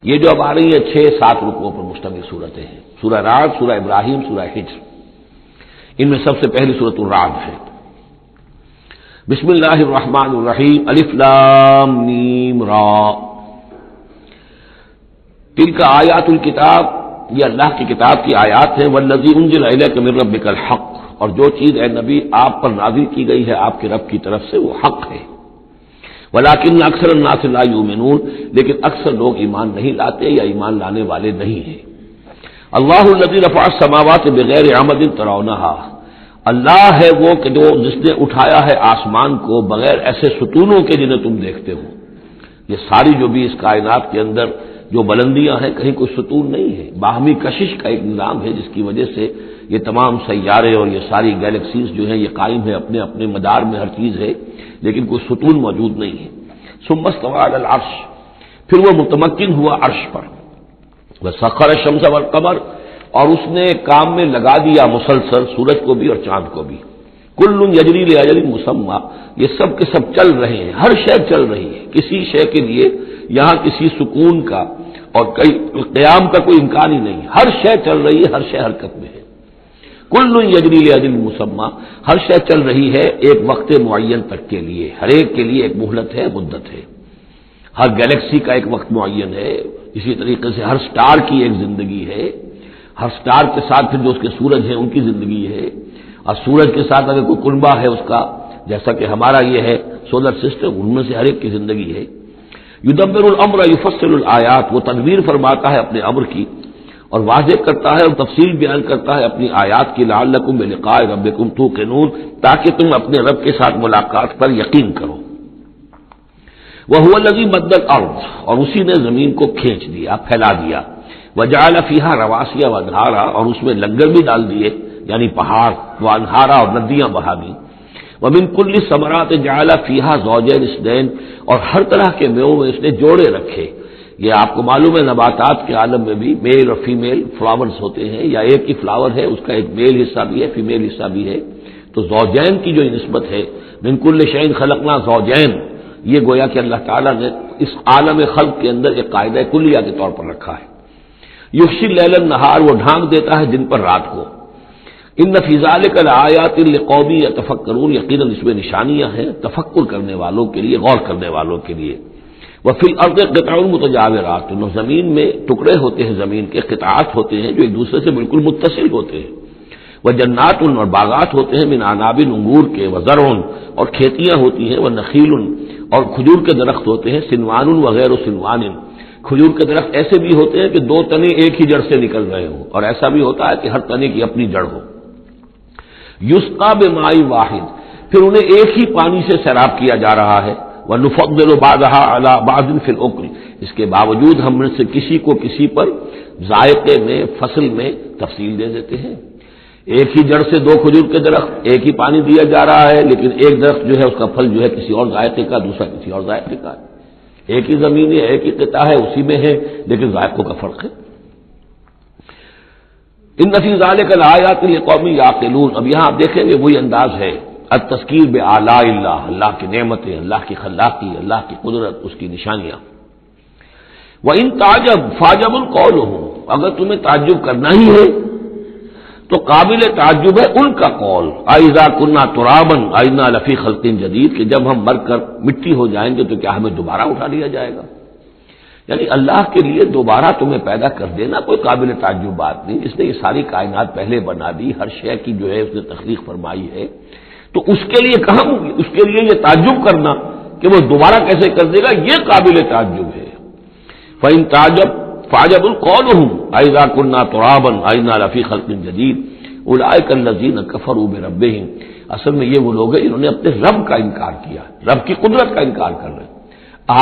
یہ جو اب آ رہی ہے 6-7 رکوعوں پر مشتمل صورتیں ہیں، سورہ رعد، سورہ ابراہیم، سورہ حجر، ان میں سب سے پہلی سورۃ الرعد ہے۔ بسم اللہ الرحمن الرحیم، الف لام میم را، تلک آیات الکتاب، یہ اللہ کی کتاب کی آیات ہیں، والذی انزل الیک من ربک الحق، اور جو چیز اے نبی آپ پر نازل کی گئی ہے آپ کے رب کی طرف سے وہ حق ہے، ولکن اکثر الناس لا یؤمنون، لیکن اکثر لوگ ایمان نہیں لاتے یا ایمان لانے والے نہیں ہیں۔ اللہ الذی رفع السماوات بغیر عمد ترونہا، اللہ ہے وہ کہ جو جس نے اٹھایا ہے آسمان کو بغیر ایسے ستونوں کے جنہیں تم دیکھتے ہو۔ یہ ساری جو بھی اس کائنات کے اندر جو بلندیاں ہیں کہیں کوئی ستون نہیں ہے، باہمی کشش کا ایک نظام ہے جس کی وجہ سے یہ تمام سیارے اور یہ ساری گیلیکسیز جو ہیں یہ قائم ہے، اپنے اپنے مدار میں ہر چیز ہے، لیکن کوئی ستون موجود نہیں ہے۔ ثم استوى على العرش، پھر وہ متمکن ہوا عرش پر، وسخر الشمس والقمر، اور اس نے کام میں لگا دیا مسلسل سورج کو بھی اور چاند کو بھی، کل یجری لاجل مسمى، یہ سب کے سب چل رہے ہیں، ہر شے چل رہی ہے، کسی شے کے لیے یہاں کسی سکون کا اور قیام کا کوئی امکان ہی نہیں، ہر شے چل رہی ہے، ہر شے حرکت میں ہے، کل یجری لاجل مسمى، ہر شے چل رہی ہے ایک وقت معین تک کے لیے، ہر ایک کے لیے ایک مہلت ہے، مدت ہے، ہر گیلیکسی کا ایک وقت معین ہے، اسی طریقے سے ہر سٹار کی ایک زندگی ہے، ہر سٹار کے ساتھ پھر جو اس کے سورج ہیں ان کی زندگی ہے، اور سورج کے ساتھ اگر کوئی کنبہ ہے اس کا، جیسا کہ ہمارا یہ ہے سولر سسٹم، ان میں سے ہر ایک کی زندگی ہے۔ یدبر الامر یفصل الآیات، وہ تدبیر فرماتا ہے اپنے امر کی اور واضح کرتا ہے اور تفصیل بیان کرتا ہے اپنی آیات کی، لعلکم بلقاء ربکم توقنون، تاکہ تم اپنے رب کے ساتھ ملاقات پر یقین کرو۔ وہو الذی مد الارض، اور اسی نے زمین کو کھینچ دیا، پھیلا دیا، وجعل فیہا رواسی وانہارا، اور اس میں لنگر بھی ڈال دیے یعنی پہاڑ، وانہارا، اور ندیاں بہا دی، ومن کل ثمرات جعل فیہا زوجین اثنین، اور ہر طرح کے میووں میں اس نے جوڑے رکھے۔ یہ آپ کو معلوم ہے نباتات کے عالم میں بھی میل اور فیمیل فلاورز ہوتے ہیں، یا ایک ہی فلاور ہے اس کا ایک میل حصہ بھی ہے فیمیل حصہ بھی ہے، تو زوجین کی جو نسبت ہے، من کل شیء خلقنا زوجین، یہ گویا کہ اللہ تعالیٰ نے اس عالم خلق کے اندر ایک قاعدہ کلیہ کے طور پر رکھا ہے۔ یغشی اللیل النہار، وہ ڈھانک دیتا ہے دن پر رات کو۔ ان فی ذلک لآیات لقوم یتفکرون، یقیناً اس میں نشانیاں ہیں تفکر کرنے والوں کے لیے، غور کرنے والوں کے لیے۔ وفی الارض قطع متجاورات، زمین میں ٹکڑے ہوتے ہیں، زمین کے قطعات ہوتے ہیں جو ایک دوسرے سے بالکل متصل ہوتے ہیں، وجنات، اور باغات ہوتے ہیں، من عناب، انگور کے، وزرع، اور کھیتیاں ہوتی ہیں، ونخیل، اور کھجور کے درخت ہوتے ہیں، سنوان وغیر سنوان، کھجور کے درخت ایسے بھی ہوتے ہیں کہ 2 تنے ایک ہی جڑ سے نکل رہے ہوں، اور ایسا بھی ہوتا ہے کہ ہر تنے کی اپنی جڑ ہو۔ یسقا بماء واحد، پھر انہیں ایک ہی پانی سے سیراب کیا جا رہا ہے، ونفضل بعضها على بعض في الاكل، اس کے باوجود ہم میں سے کسی کو کسی پر ذائقے میں، فصل میں تفصیل دے دیتے ہیں۔ ایک ہی جڑ سے 2 کھجور کے درخت، ایک ہی پانی دیا جا رہا ہے، لیکن ایک درخت جو ہے اس کا پھل جو ہے کسی اور ذائقے کا، دوسرا کسی اور ذائقے کا ہے، ایک ہی زمین ہے، ایک ہی قطعہ ہے، اسی میں ہے، لیکن ذائقوں کا فرق ہے۔ ان فی ذلک لآیات لقوم یعقلون، اب یہاں آپ دیکھیں گے وہی انداز ہے، التذکیر بآلاء اللہ، اللہ کی نعمتیں، اللہ کی خلاقی، اللہ کی قدرت، اس کی نشانیاں۔ وَإِن تَعْجَبْ فَعْجَبٌ قَوْلُهُمْ، اگر تمہیں تعجب کرنا ہی ہے تو قابل تعجب ہے ان کا قول، أَإِذَا كُنَّا تُرَابًا أَإِنَّا لَفِي خَلْقٍ جَدِيدٍ، کہ جب ہم مر کر مٹی ہو جائیں گے تو کیا ہمیں دوبارہ اٹھا لیا جائے گا؟ یعنی اللہ کے لیے دوبارہ تمہیں پیدا کر دینا کوئی قابل تعجب بات نہیں، اس نے یہ ساری کائنات پہلے بنا دی، ہر شے کی جو ہے اس نے تخلیق فرمائی ہے، تو اس کے لیے کہاں ہوگی، اس کے لیے یہ تعجب کرنا کہ وہ دوبارہ کیسے کر دے گا، یہ قابل تعجب ہے۔ فَإِن تَعْجَبْ فَعْجَبٌ قَوْلُهُمْ أَإِذَا كُنَّا تُرَابًا أَإِنَّا لَفِي خَلْقٍ جَدِيدٍ أُولَٰئِكَ الَّذِينَ كَفَرُوا بِرَبِّهِمْ، اصل میں یہ وہ لوگ ہیں جنہوں نے اپنے رب کا انکار کیا، رب کی قدرت کا انکار کر رہے ہیں،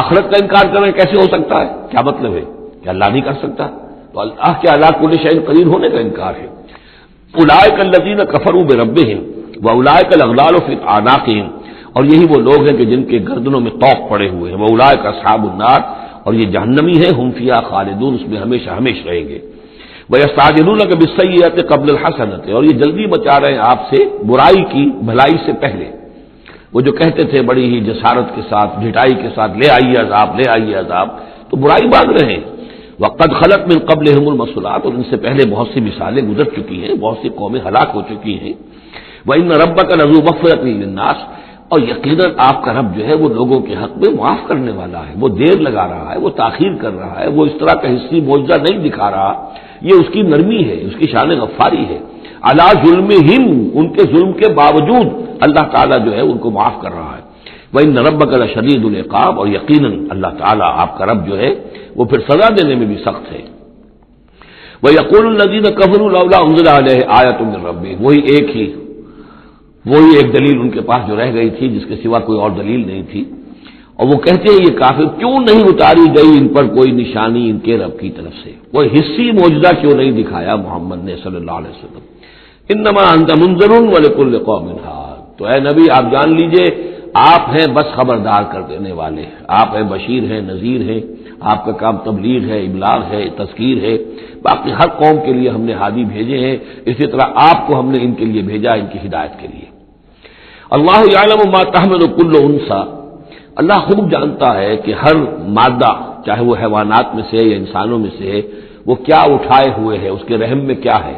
آخرت کا انکار کر رہے ہیں، کیسے ہو سکتا ہے، کیا مطلب ہے کہ اللہ نہیں کر سکتا، تو اللہ کے علی کل شیء قدیر ہونے کا انکار ہے۔ أُولَٰئِكَ الَّذِينَ كَفَرُوا بِرَبِّهِمْ وَأُولَٰئِكَ الْأَغْلَالُ فِي أَعْنَاقِهِمْ، اور یہی وہ لوگ ہیں کہ جن کے گردنوں میں طوق پڑے ہوئے ہیں، وَأُولَٰئِكَ أَصْحَابُ النَّارِ، اور یہ جہنمی ہے، ہم فیہا خالدون، اس میں ہمیشہ ہمیشہ رہیں گے۔ وَيَسْتَعْجِلُونَكَ بِالسَّيِّئَةِ قَبْلَ الْحَسَنَةِ، اور یہ جلدی مچا رہے ہیں آپ سے برائی کی بھلائی سے پہلے، وہ جو کہتے تھے بڑی ہی جسارت کے ساتھ، ڈھٹائی کے ساتھ، لے آئیے عذاب، لے آئیے عذاب، تو برائی مانگ رہے ہیں۔ وقد خلت من قبلہم المثلات، اور ان سے پہلے بہت سی مثالیں گزر چکی ہیں، بہت سی قومیں ہلاک ہو چکی ہیں. وَإِنَّ رَبَّكَ لَذُو مَغْفِرَةٍ لِلنَّاسِ، اور یقیناً آپ کا رب جو ہے وہ لوگوں کے حق میں معاف کرنے والا ہے. وہ دیر لگا رہا ہے، وہ تاخیر کر رہا ہے، وہ اس طرح کا حصی معجزہ نہیں دکھا رہا، یہ اس کی نرمی ہے، اس کی شان غفاری ہے. علی ظلمہم، ان کے ظلم کے باوجود اللہ تعالیٰ جو ہے ان کو معاف کر رہا ہے. وَإِنَّ رَبَّكَ لَشَدِيدُ الْعِقَابِ، اور یقیناً اللہ تعالیٰ آپ کا رب جو ہے وہ پھر سزا دینے میں بھی سخت ہے. وَيَقُولُ الَّذِينَ كَفَرُوا لَوْلَا أُنزِلَ عَلَيْهِ آيَةٌ مِّن رَّبِّهِ، وہی ایک دلیل ان کے پاس جو رہ گئی تھی، جس کے سوا کوئی اور دلیل نہیں تھی. اور وہ کہتے ہیں یہ کافر، کیوں نہیں اتاری گئی ان پر کوئی نشانی ان کے رب کی طرف سے، کوئی حصی معجزہ کیوں نہیں دکھایا محمد نے صلی اللہ علیہ وسلم. انما انت منذر ولکل قوم ہاد، تو اے نبی آپ جان لیجئے آپ ہیں بس خبردار کر دینے والے، آپ ہیں بشیر ہیں، نذیر ہیں، آپ کا کام تبلیغ ہے، ابلاغ ہے، تذکیر ہے. باقی ہر قوم کے لیے ہم نے ہادی بھیجے ہیں، اسی طرح آپ کو ہم نے ان کے لیے بھیجا، ان کی ہدایت کے لیے. اللہ یعلم ما تحمل کل انثی، اللہ خوب جانتا ہے کہ ہر مادہ، چاہے وہ حیوانات میں سے یا انسانوں میں سے ہے، وہ کیا اٹھائے ہوئے ہے، اس کے رحم میں کیا ہے.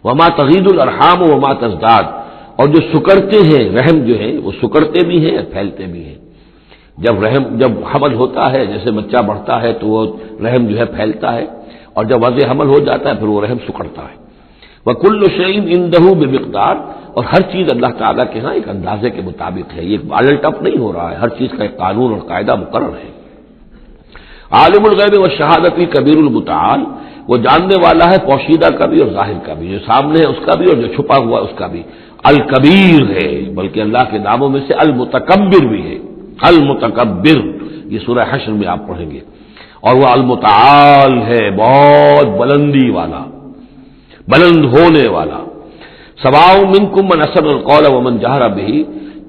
وما تغید الارحام وما تزداد، اور جو سکڑتے ہیں رحم جو ہے وہ سکڑتے بھی ہیں اور پھیلتے بھی ہیں. جب حمل ہوتا ہے، جیسے بچہ بڑھتا ہے تو وہ رحم جو ہے پھیلتا ہے، اور جب وضع حمل ہو جاتا ہے پھر وہ رحم سکڑتا ہے. وَكُلُّ شَيْءٍ عِندَهُ بِمِقْدَارٍ، اور ہر چیز اللہ تعالیٰ کے ہاں ایک اندازے کے مطابق ہے، یہ الٹ اپ نہیں ہو رہا ہے، ہر چیز کا ایک قانون اور قاعدہ مقرر ہے. عالم الغیب والشہادۃ کبیر المتعال، وہ جاننے والا ہے پوشیدہ کا بھی اور ظاہر کا بھی، جو سامنے ہے اس کا بھی اور جو چھپا ہوا اس کا بھی. الکبیر ہے، بلکہ اللہ کے ناموں میں سے المتکبر بھی ہے. المتکبر یہ سورہ حشر میں آپ پڑھیں گے. اور وہ المتعال ہے، بہت بلندی والا، بلند ہونے والا. سواء منکم من اسر القول ومن جہر بہ،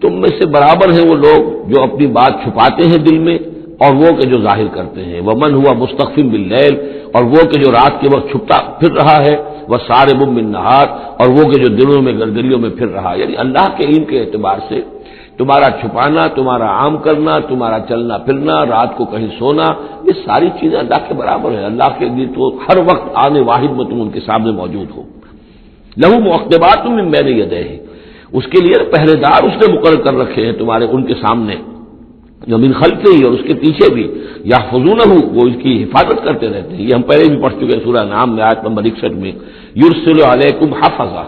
تم میں سے برابر ہیں وہ لوگ جو اپنی بات چھپاتے ہیں دل میں اور وہ کہ جو ظاہر کرتے ہیں. ومن ہوا مستخف باللیل، اور وہ کہ جو رات کے وقت چھپتا پھر رہا ہے. وسارب بالنہار، اور وہ کہ جو دنوں میں گلگلیوں میں پھر رہا. یعنی اللہ کے علم کے اعتبار سے تمہارا چھپانا، تمہارا عام کرنا، تمہارا چلنا پھرنا، رات کو کہیں سونا، یہ ساری چیزیں اللہ کے برابر ہیں. اللہ کے لیے تو ہر وقت آنے واحد میں تم ان کے سامنے موجود ہو. لہو معقبات من بین یدیہ، اس کے لیے پہرے دار اس نے مقرر کر رکھے ہیں تمہارے ان کے سامنے، جو من خلفہ ہی، اور اس کے پیچھے بھی. یحفظونہ، وہ اس کی حفاظت کرتے رہتے ہیں. یہ ہم پہلے بھی پڑھ چکے ہیں سورہ انعام میں آیت نمبر 61 میں. یرسل علیکم حفظہ،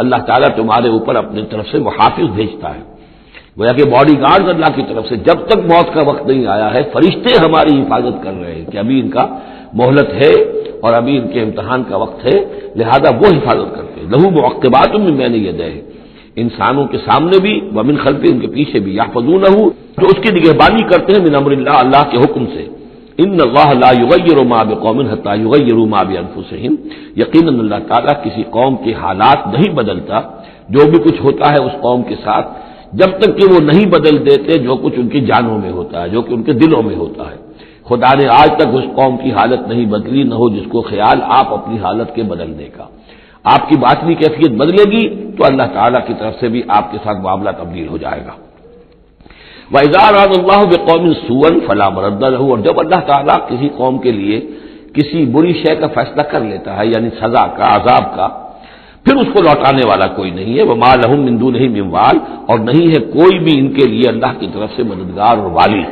اللہ تعالیٰ تمہارے اوپر اپنی طرف سے محافظ بھیجتا ہے. گویا کہ باڈی گارڈ اللہ کی طرف سے، جب تک موت کا وقت نہیں آیا ہے فرشتے ہماری حفاظت کر رہے ہیں کہ ابھی ان کا مہلت ہے اور ابھی ان کے امتحان کا وقت ہے، لہذا وہ حفاظت کرتے ہیں. لہو معقبات من بین یدیہ، انسانوں کے سامنے بھی، ومن خلفہ، ان کے پیچھے بھی. یحفظونہ، جو اس کی نگہبانی کرتے ہیں، من امر اللہ، اللہ کے حکم سے. ان اللہ لا یغیر ما بقوم حتی یغیروا ما بانفسہم، یقیناً اللہ تعالیٰ کسی قوم کے حالات نہیں بدلتا، جو بھی کچھ ہوتا ہے اس قوم کے ساتھ، جب تک کہ وہ نہیں بدل دیتے جو کچھ ان کی جانوں میں ہوتا ہے، جو کہ ان کے دلوں میں ہوتا ہے. خدا نے آج تک اس قوم کی حالت نہیں بدلی، نہ ہو جس کو خیال آپ اپنی حالت کے بدلنے کا. آپ کی باطنی کیفیت بدلے گی تو اللہ تعالیٰ کی طرف سے بھی آپ کے ساتھ معاملہ تبدیل ہو جائے گا. وَإِذَا أَرَادَ اللَّهُ بِقَوْمٍ سُوءًا فَلَا مَرَدَّ لَهُ، اور جب اللہ تعالیٰ کسی قوم کے لیے کسی بری شے کا فیصلہ کر لیتا ہے، یعنی سزا کا، عذاب کا، پھر اس کو لوٹانے والا کوئی نہیں ہے. وَمَا لَهُم مِّن دُونِهِ مِن وَالٍ، اور نہیں ہے کوئی بھی ان کے لیے اللہ کی طرف سے مددگار اور والی.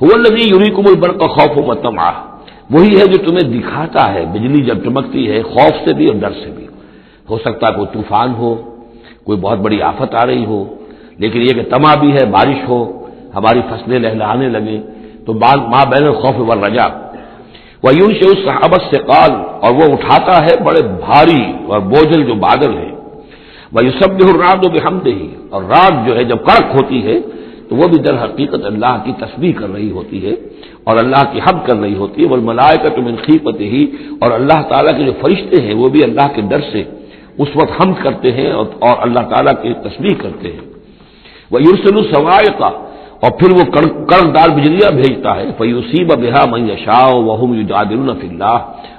هُوَ الَّذِي يُرِيكُمُ الْبَرْقَ خَوْفًا وَطَمَعًا، وہی ہے جو تمہیں دکھاتا ہے بجلی جب چمکتی ہے، خوف سے بھی اور ڈر سے بھی. ہو سکتا ہے کوئی طوفان ہو، کوئی بہت بڑی آفت آ رہی ہو، لیکن یہ کہ طمع بھی ہے، بارش ہو، ہماری فصلیں لہلہانے لگیں، تو ما بین الخوف والرجاء. وَيُنشِئُ السَّحَابَ الثِّقَالَ، اور وہ اٹھاتا ہے بڑے بھاری اور بوجھل جو بادل ہیں. وَيُسَبِّحُ الرَّعْدُ بِحَمْدِهِ، اور رات جو ہے جب کڑک ہوتی ہے تو وہ بھی در حقیقت اللہ کی تسبیح کر رہی ہوتی ہے اور اللہ کی حمد کر رہی ہوتی ہے. وَالْمَلَائِكَةُ مِنْ خِیفَتِهِ، اور اللہ تعالیٰ کے جو فرشتے ہیں وہ بھی اللہ کے ڈر سے اس وقت حمد کرتے ہیں اور اللہ تعالیٰ کی تسبیح کرتے ہیں. وَيُرْسِلُ الصَّوَاعِقَ، اور پھر وہ کڑکدار بجلیاں بھیجتا ہے. فَيُصِيبَ بِهَا مَن يَشَاءُ وَهُمْ يُجَادِلُونَ فِي اللَّهِ،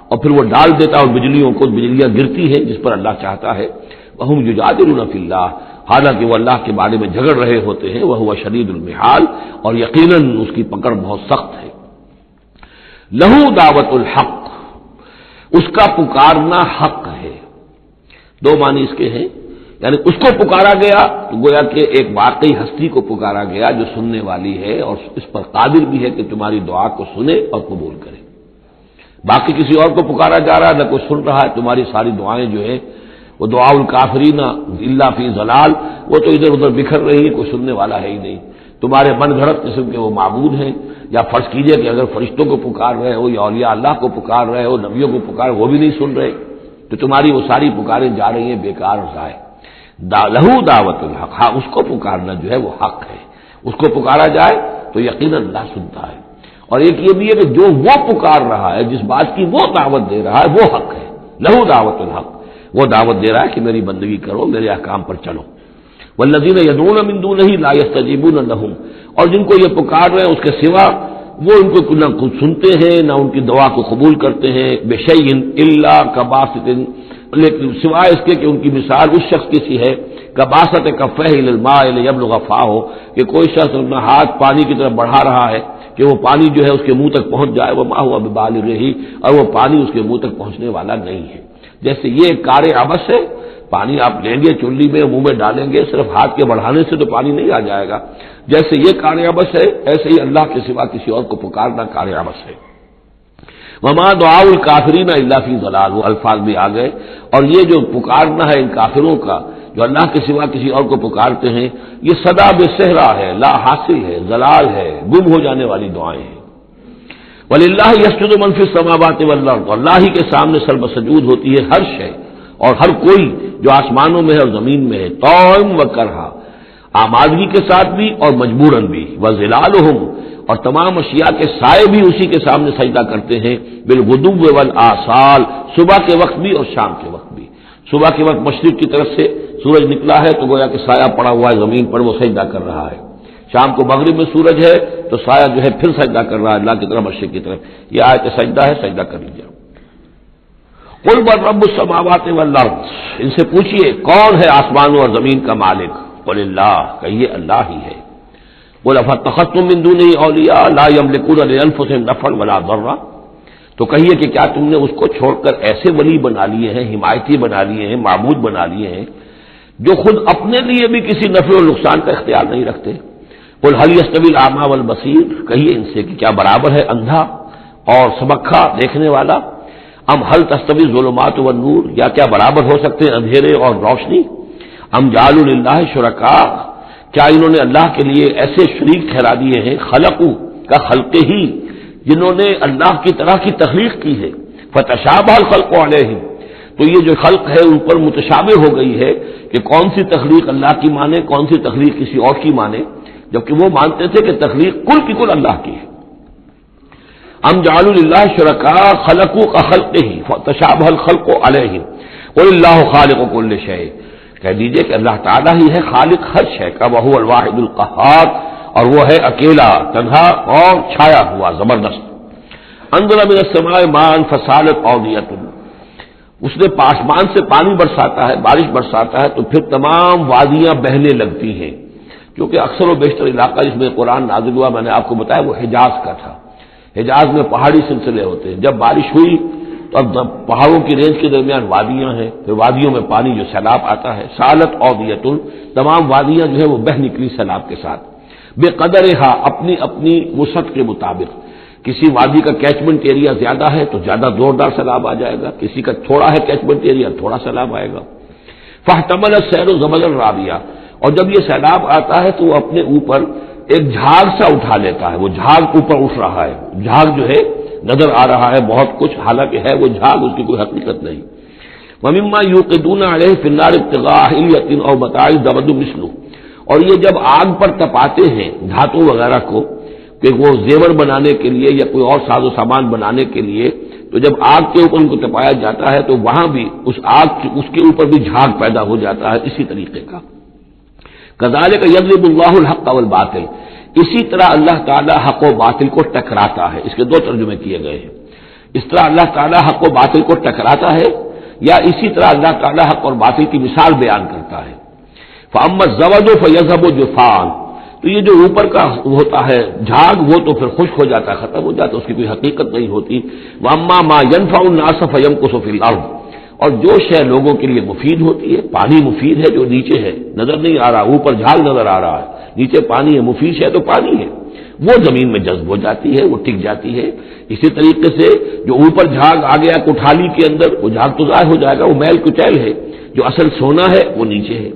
اور پھر وہ ڈال دیتا ہے، اور بجلیوں کو بجلیاں گرتی ہیں جس پر اللہ چاہتا ہے. وَهُمْ يُجَادِلُونَ فِي اللَّهِ، حالانکہ وہ اللہ کے بارے میں جھگڑ رہے ہوتے ہیں. وَهُوَ شَدِيدُ الْمِحَالِ، اور یقیناً اس کی پکڑ بہت سخت ہے. لہو دعوت الحق، اس کا پکارنا حق ہے. دو معنی اس کے ہیں، یعنی اس کو پکارا گیا تو گویا کہ ایک واقعی ہستی کو پکارا گیا جو سننے والی ہے اور اس پر قادر بھی ہے کہ تمہاری دعا کو سنے اور قبول کرے. باقی کسی اور کو پکارا جا رہا ہے، نہ کوئی سن رہا ہے. تمہاری ساری دعائیں جو ہے وہ دعاء الکافرین الا فی ضلال، وہ تو ادھر ادھر بکھر رہی ہے، کوئی سننے والا ہے ہی نہیں. تمہارے من گھڑت قسم کے وہ معبود ہیں. یا فرض کیجئے کہ اگر فرشتوں کو پکار رہے ہو یا اولیاء اللہ کو پکار رہے ہو، نبیوں کو پکار، وہ بھی نہیں سن رہے، تو تمہاری وہ ساری پکاریں جا رہی ہیں بیکار اور ضائع. لہو دعوت الحق، ہاں اس کو پکارنا جو ہے وہ حق ہے. اس کو پکارا جائے تو یقیناً اللہ سنتا ہے. اور ایک یہ بھی ہے کہ جو وہ پکار رہا ہے، جس بات کی وہ دعوت دے رہا ہے، وہ حق ہے. لہو دعوت الحق، وہ دعوت دے رہا ہے کہ میری بندگی کرو، میرے احکام پر چلو. والذین یدعون من دونہ لا یستجیبون لہم، اور جن کو یہ پکار رہے ہیں اس کے سوا وہ ان کو نہ کچھ سنتے ہیں نہ ان کی دعا کو قبول کرتے ہیں. بشیء الا کباسط، لیکن سوائے اس کے کہ ان کی مثال اس شخص کی سی ہے کباسط کفہ الی الماء لیبلغ فاہ، کہ کوئی شخص اپنا ہاتھ پانی کی طرف بڑھا رہا ہے کہ وہ پانی جو ہے اس کے منہ تک پہنچ جائے. وما هو ببالغہ، اور وہ پانی اس کے منہ تک پہنچنے والا نہیں ہے. جیسے یہ کار عبث ہے، پانی آپ لیں گے چلی میں منہ میں ڈالیں گے، صرف ہاتھ کے بڑھانے سے تو پانی نہیں آ جائے گا. جیسے یہ کار عبث ہے، ایسے ہی اللہ کے سوا کسی اور کو پکارنا کار عبث ہے. وما دعاء الکافرین الا فی ضلال، وہ الفاظ بھی آ گئے. اور یہ جو پکارنا ہے ان کافروں کا جو اللہ کے سوا کسی اور کو پکارتے ہیں، یہ صدا بے صحرا ہے، لا حاصل ہے، ضلال ہے، گم ہو جانے والی دعائیں ہیں. وللہ یسجد من فی السماوات والارض، اللہ ہی کے سامنے سر بسجود ہوتی ہے ہر شے اور ہر کوئی جو آسمانوں میں ہے اور زمین میں ہے. طوعا و کرہا، آمادگی کے ساتھ بھی اور مجبوراً بھی. وظلالہم، اور تمام اشیاء کے سائے بھی اسی کے سامنے سجدہ کرتے ہیں. بالغدو والآصال، صبح کے وقت بھی اور شام کے وقت بھی. صبح کے وقت مشرق کی طرف سے سورج نکلا ہے تو گویا کہ سایہ پڑا ہوا ہے زمین پر، وہ سجدہ کر رہا ہے. شام کو مغرب میں سورج ہے تو سایہ جو ہے پھر سجدہ کر رہا ہے اللہ کی طرف مشرق کی طرف. یہ آیت سجدہ ہے، سجدہ کر لیجیے. قل من رب السماوات والارض، ان سے پوچھئے کون ہے آسمانوں اور زمین کا مالک. قل اللہ، کہیے اللہ ہی ہے. قل افاتخذتم من دونہ اولیاء لا یملکون لانفسہم نفعا ولا ضرا، تو کہیے کہ کیا تم نے اس کو چھوڑ کر ایسے ولی بنا لیے ہیں، حمایتی بنا لیے ہیں، معبود بنا لیے ہیں جو خود اپنے لیے بھی کسی نفع و نقصان کا اختیار نہیں رکھتے. قل هل يستوي الاعمى والبصير، کہیے ان سے کہ کیا برابر ہے اندھا اور سبکھا دیکھنے والا. ام هل تستوي الظلمات والنور، یا کیا برابر ہو سکتے ہیں اندھیرے اور روشنی. ام جعلوا للہ شرکاء، کیا انہوں نے اللہ کے لیے ایسے شریک ٹھہرا دیے ہیں. خلقوا کا خلق ہی، جنہوں نے اللہ کی طرح کی تخلیق کی ہے. فتشابہ الخلق علیہم، تو یہ جو خلق ہے ان پر متشابہ ہو گئی ہے کہ کون سی تخلیق اللہ کی مانے، کون سی تخلیق کسی اور کی مانے، جبکہ وہ مانتے تھے کہ تخلیق کل کی کل اللہ کی ہے. ام جعلوا للہ شرکاء خلقوا كخلقہ فتشابہ الخلق علیہم قل اللہ خالق کل شیء، کہہ دیجئے کہ اللہ تعالیٰ ہی ہے خالق ہر شے کا. وہو الواحد القہار، اور وہ ہے اکیلا تنہا اور چھایا ہوا زبردست. انزل من السماء ماء فسالت اودیۃ، اس نے آسمان سے پانی برساتا ہے، بارش برساتا ہے تو پھر تمام وادیاں بہنے لگتی ہیں. کیونکہ اکثر و بیشتر علاقہ جس میں قرآن نازل ہوا میں نے آپ کو بتایا وہ حجاز کا تھا. حجاز میں پہاڑی سلسلے ہوتے ہیں. جب بارش ہوئی تو اب پہاڑوں کی رینج کے درمیان وادیاں ہیں، پھر وادیوں میں پانی جو سیلاب آتا ہے. سالت اودیۃ، تمام وادیاں جو ہے وہ بہ نکلی سیلاب کے ساتھ. بے قدرہا، اپنی اپنی وسعت کے مطابق. کسی وادی کا کیچمنٹ ایریا زیادہ ہے تو زیادہ زوردار سیلاب آ جائے گا، کسی کا تھوڑا ہے کیچمنٹ ایریا تھوڑا سیلاب آئے گا. فاحتمل السیل زبدا رابیہ، اور جب یہ سیلاب آتا ہے تو وہ اپنے اوپر ایک جھاگ سا اٹھا لیتا ہے. وہ جھاگ اوپر اٹھ رہا ہے، جھاگ جو ہے نظر آ رہا ہے بہت کچھ، حالانکہ ہے وہ جھاگ، اس کی کوئی حقیقت نہیں. ومما یوقدون علیہ فی النار ابتغاء حلیۃ او متاع زبد مثلہ، اور یہ جب آگ پر تپاتے ہیں دھاتوں وغیرہ کو کہ وہ زیور بنانے کے لیے یا کوئی اور ساز و سامان بنانے کے لیے، تو جب آگ کے اوپر ان کو تپایا جاتا ہے تو وہاں بھی اس کے اوپر بھی جھاگ پیدا ہو جاتا ہے اسی طریقے کا. کذالک یضرب اللہ الحق والباطل، اسی طرح اللہ تعالیٰ حق و باطل کو ٹکراتا ہے. اس کے دو ترجمے کیے گئے ہیں. اس طرح اللہ تعالیٰ حق و باطل کو ٹکراتا ہے، یا اسی طرح اللہ تعالیٰ حق اور باطل کی مثال بیان کرتا ہے. فاما الزبد فیذهب جفاء، تو یہ جو اوپر کا ہوتا ہے جھاگ وہ تو پھر خشک ہو جاتا ہے، ختم ہو جاتا ہے، اس کی کوئی حقیقت نہیں ہوتی۔ واما ما ينفع الناس فيمكث في الارض، اور جو شے لوگوں کے لیے مفید ہوتی ہے، پانی مفید ہے جو نیچے ہے، نظر نہیں آ رہا، اوپر جھاگ نظر آ رہا ہے، نیچے پانی ہے، مفید ہے تو پانی ہے، وہ زمین میں جذب ہو جاتی ہے، وہ ٹک جاتی ہے۔ اسی طریقے سے جو اوپر جھاگ آ گیا کوٹھالی کے اندر، وہ جھاگ تو ضائع ہو جائے گا، وہ میل کچیل ہے، جو اصل سونا ہے وہ نیچے ہے۔